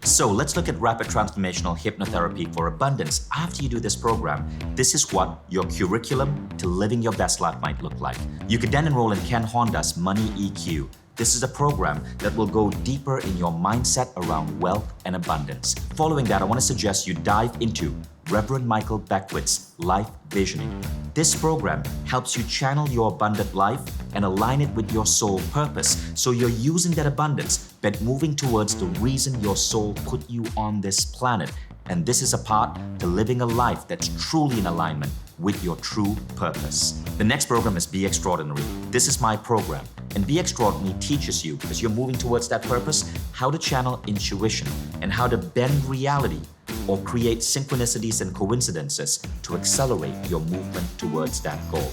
So let's look at rapid transformational hypnotherapy for abundance. After you do this program, this is what your curriculum to living your best life might look like. You could then enroll in Ken Honda's Money EQ. This is a program that will go deeper in your mindset around wealth and abundance. Following that, I want to suggest you dive into Reverend Michael Beckwith's Life Visioning. This program helps you channel your abundant life and align it with your soul purpose, so you're using that abundance but moving towards the reason your soul put you on this planet. And this is a part to living a life that's truly in alignment with your true purpose. The next program is Be Extraordinary. This is my program. And Be Extraordinary teaches you, as you're moving towards that purpose, how to channel intuition and how to bend reality or create synchronicities and coincidences to accelerate your movement towards that goal.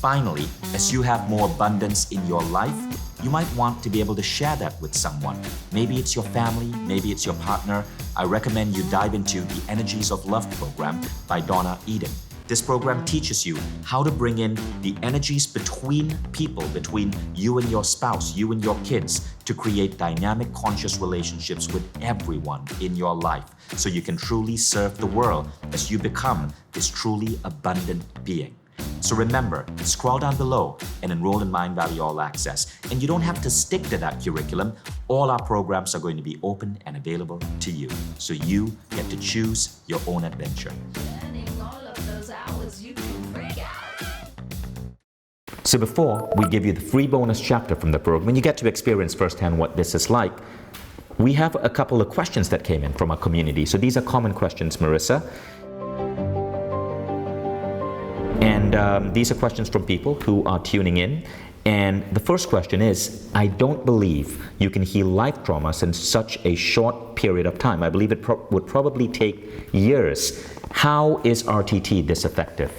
Finally, as you have more abundance in your life, you might want to be able to share that with someone. Maybe it's your family, maybe it's your partner. I recommend you dive into the Energies of Love program by Donna Eden. This program teaches you how to bring in the energies between people, between you and your spouse, you and your kids, to create dynamic, conscious relationships with everyone in your life, so you can truly serve the world as you become this truly abundant being. So remember, scroll down below and enroll in Mindvalley All Access. And you don't have to stick to that curriculum. All our programs are going to be open and available to you, so you get to choose your own adventure. So before we give you the free bonus chapter from the program, and you get to experience firsthand what this is like, we have a couple of questions that came in from our community. So these are common questions, Marissa. And these are questions from people who are tuning in. And the first question is, I don't believe you can heal life traumas in such a short period of time. I believe it would probably take years. How is RTT this effective?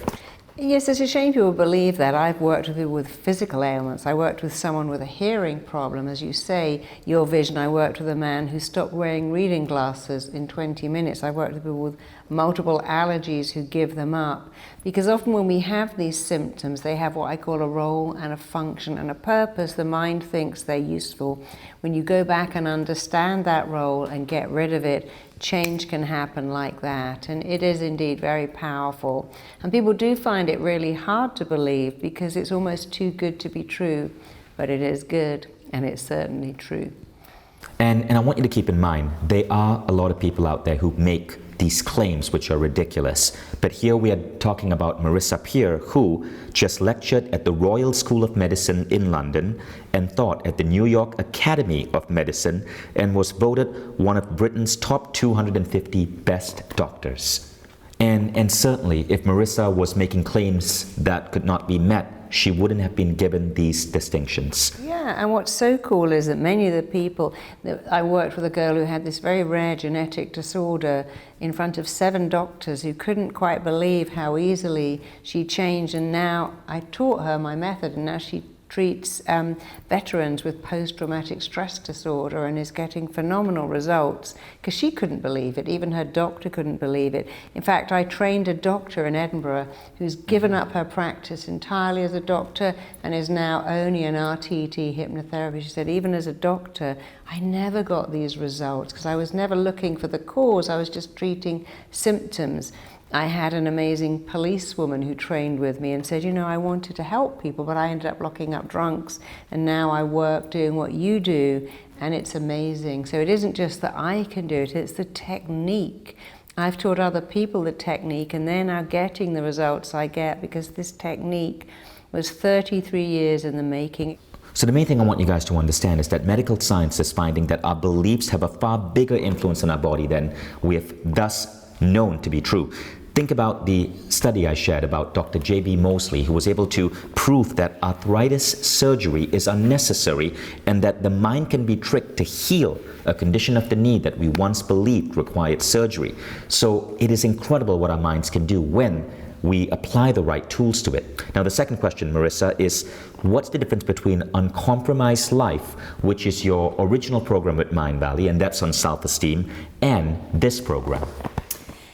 Yes, it's a shame people believe that. I've worked with people with physical ailments. I worked with someone with a hearing problem, as you say, your vision. I worked with a man who stopped wearing reading glasses in 20 minutes. I worked with people with multiple allergies who give them up. Because often when we have these symptoms, they have what I call a role and a function and a purpose. The mind thinks they're useful. When you go back and understand that role and get rid of it, change can happen like that, and it is indeed very powerful. And people do find it really hard to believe because it's almost too good to be true, but it is good, and it's certainly true. And I want you to keep in mind, there are a lot of people out there who make these claims which are ridiculous. But here we are talking about Marissa Peer, who just lectured at the Royal School of Medicine in London and taught at the New York Academy of Medicine and was voted one of Britain's top 250 best doctors. And certainly, if Marissa was making claims that could not be met, she wouldn't have been given these distinctions. Yeah, and what's so cool is that many of the people, I worked with a girl who had this very rare genetic disorder in front of 7 doctors who couldn't quite believe how easily she changed, and now I taught her my method, and now she treats veterans with post-traumatic stress disorder and is getting phenomenal results because she couldn't believe it. Even her doctor couldn't believe it. In fact, I trained a doctor in Edinburgh who's given up her practice entirely as a doctor and is now only an RTHA hypnotherapist. She said, even as a doctor, I never got these results because I was never looking for the cause. I was just treating symptoms. I had an amazing policewoman who trained with me and said, you know, I wanted to help people, but I ended up locking up drunks, and now I work doing what you do, and it's amazing. So it isn't just that I can do it, it's the technique. I've taught other people the technique, and they're now getting the results I get because this technique was 33 years in the making. So the main thing I want you guys to understand is that medical science is finding that our beliefs have a far bigger influence on our body than we have thus known to be true. Think about the study I shared about Dr. J.B. Mosley, who was able to prove that arthritis surgery is unnecessary and that the mind can be tricked to heal a condition of the knee that we once believed required surgery. So it is incredible what our minds can do when we apply the right tools to it. Now, the second question, Marissa, is what's the difference between Uncompromised Life, which is your original program with Mindvalley, and that's on self-esteem, and this program?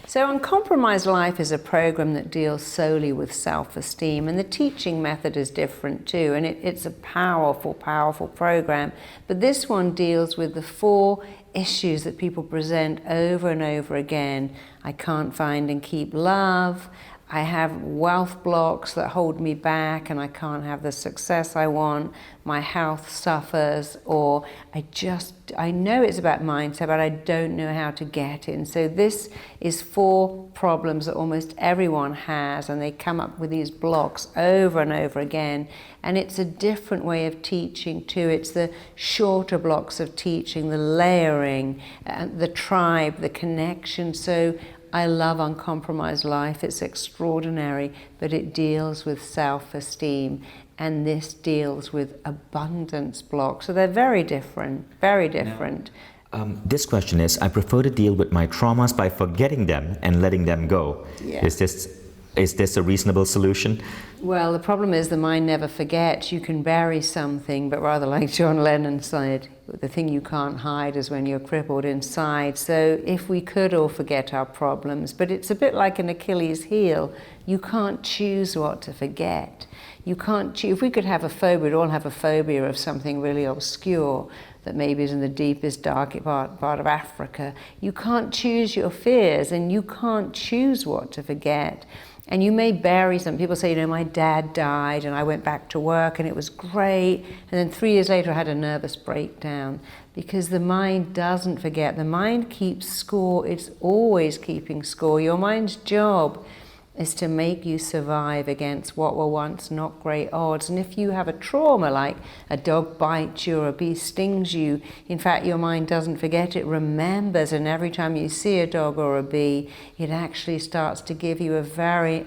So Uncompromised Life is a program that deals solely with self-esteem, and the teaching method is different too, and it's a powerful, powerful program. But this one deals with the 4 issues that people present over and over again. I can't find and keep love. I have wealth blocks that hold me back and I can't have the success I want. My health suffers, or I know it's about mindset, but I don't know how to get it. And so this is 4 problems that almost everyone has, and they come up with these blocks over and over again. And it's a different way of teaching too. It's the shorter blocks of teaching, the layering, the tribe, the connection. So I love Uncompromised Life. It's extraordinary, but it deals with self-esteem, and this deals with abundance blocks. So they're very different, very different. Now, this question is, I prefer to deal with my traumas by forgetting them and letting them go. Yeah. Is this a reasonable solution? Well, the problem is the mind never forgets. You can bury something, but rather like John Lennon said, the thing you can't hide is when you're crippled inside. So if we could all forget our problems, but it's a bit like an Achilles heel. You can't choose what to forget. You can't choose. If we could have a phobia, we'd all have a phobia of something really obscure that maybe is in the deepest, darkest part of Africa. You can't choose your fears, and you can't choose what to forget. And you may bury some. People say, you know, my dad died and I went back to work and it was great. And then 3 years later I had a nervous breakdown, because the mind doesn't forget. The mind keeps score. It's always keeping score. Your mind's job is to make you survive against what were once not great odds. And if you have a trauma, like a dog bites you or a bee stings you, in fact, your mind doesn't forget, it remembers, and every time you see a dog or a bee, it actually starts to give you a very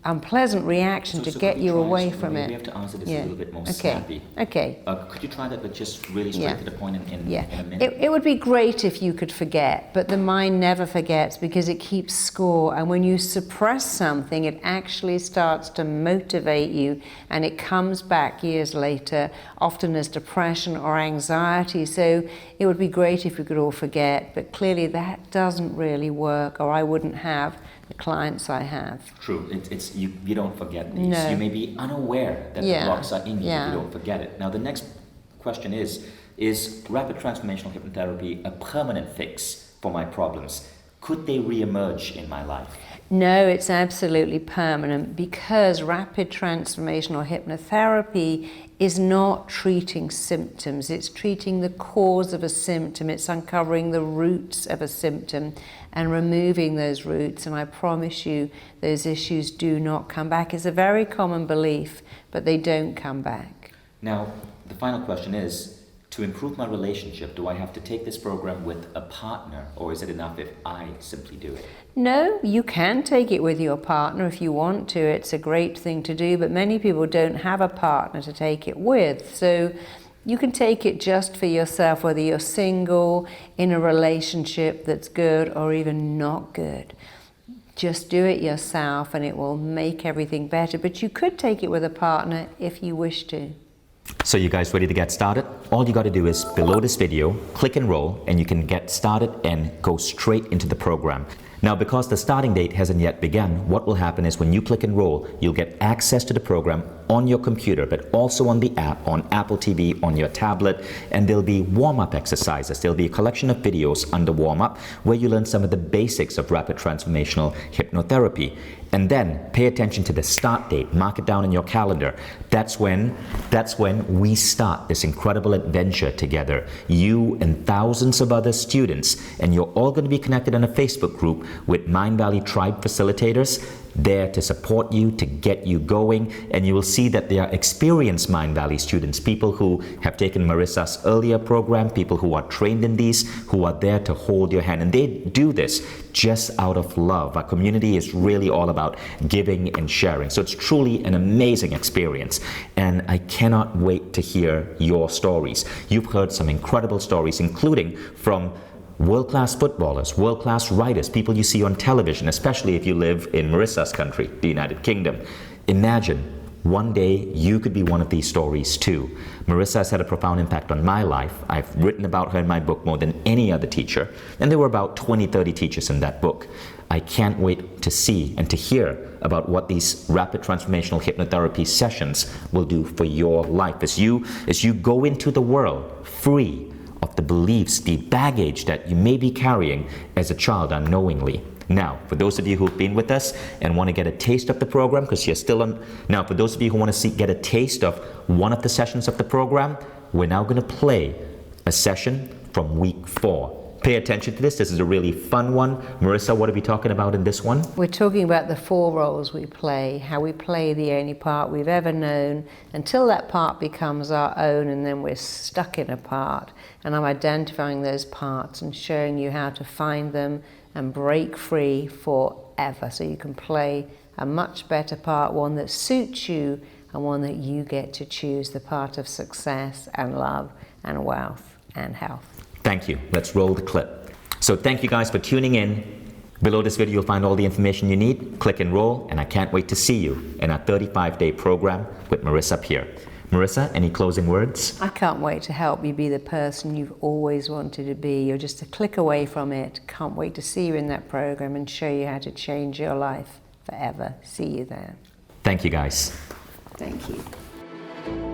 unpleasant reaction to get you away from it. We have to answer this a little bit more snappy. Okay. Could you try that, but just really straight to the point in a minute? It would be great if you could forget, but the mind never forgets because it keeps score. And when you suppress something, it actually starts to motivate you, and it comes back years later, often as depression or anxiety. So it would be great if we could all forget, but clearly that doesn't really work, or I wouldn't have the clients I have. True. It's you don't forget these. No. You may be unaware that the blocks are in you, but you don't forget it. Now, the next question is rapid transformational hypnotherapy a permanent fix for my problems? Could they re-emerge in my life? No, it's absolutely permanent, because rapid transformational hypnotherapy is not treating symptoms. It's treating the cause of a symptom. It's uncovering the roots of a symptom and removing those roots. And I promise you, those issues do not come back. It's a very common belief, but they don't come back. Now, the final question is, to improve my relationship, do I have to take this program with a partner, or is it enough if I simply do it? No, you can take it with your partner if you want to. It's a great thing to do, but many people don't have a partner to take it with. So you can take it just for yourself, whether you're single, in a relationship that's good, or even not good. Just do it yourself and it will make everything better. But you could take it with a partner if you wish to. So you guys ready to get started? All you got to do is below this video, click enroll, and you can get started and go straight into the program. Now, because the starting date hasn't yet begun, what will happen is when you click enroll, you'll get access to the program on your computer, but also on the app, on Apple TV, on your tablet, and there'll be warm-up exercises. There'll be a collection of videos under warm-up where you learn some of the basics of rapid transformational hypnotherapy. And then pay attention to the start date. Mark it down in your calendar. That's when we start this incredible adventure together. You and thousands of other students, and you're all going to be connected in a Facebook group with Mindvalley Tribe facilitators there to support you, to get you going, and you will see that they are experienced Mindvalley students, people who have taken Marissa's earlier program, people who are trained in these, who are there to hold your hand, and they do this just out of love. Our community is really all about giving and sharing, so it's truly an amazing experience, and I cannot wait to hear your stories. You've heard some incredible stories, including from world-class footballers, world-class writers, people you see on television, especially if you live in Marissa's country, the United Kingdom. Imagine one day you could be one of these stories too. Marissa has had a profound impact on my life. I've written about her in my book more than any other teacher, and there were about 20, 30 teachers in that book. I can't wait to see and to hear about what these rapid transformational hypnotherapy sessions will do for your life as you go into the world free of the beliefs, the baggage that you may be carrying as a child unknowingly. Now, for those of you who've been with us and want to get a taste of the program, because you're still on, now for those of you who want to get a taste of one of the sessions of the program, we're now going to play a session from week 4. Pay attention to this. This is a really fun one. Marissa, what are we talking about in this one? We're talking about the 4 roles we play, how we play the only part we've ever known until that part becomes our own, and then we're stuck in a part. And I'm identifying those parts and showing you how to find them and break free forever, so you can play a much better part, one that suits you and one that you get to choose, the part of success and love and wealth and health. Thank you. Let's roll the clip. So thank you guys for tuning in. Below this video you'll find all the information you need. Click and roll, and I can't wait to see you in our 35-day program with Marissa Peer. Marissa, any closing words? I can't wait to help you be the person you've always wanted to be. You're just a click away from it. Can't wait to see you in that program and show you how to change your life forever. See you there. Thank you guys. Thank you.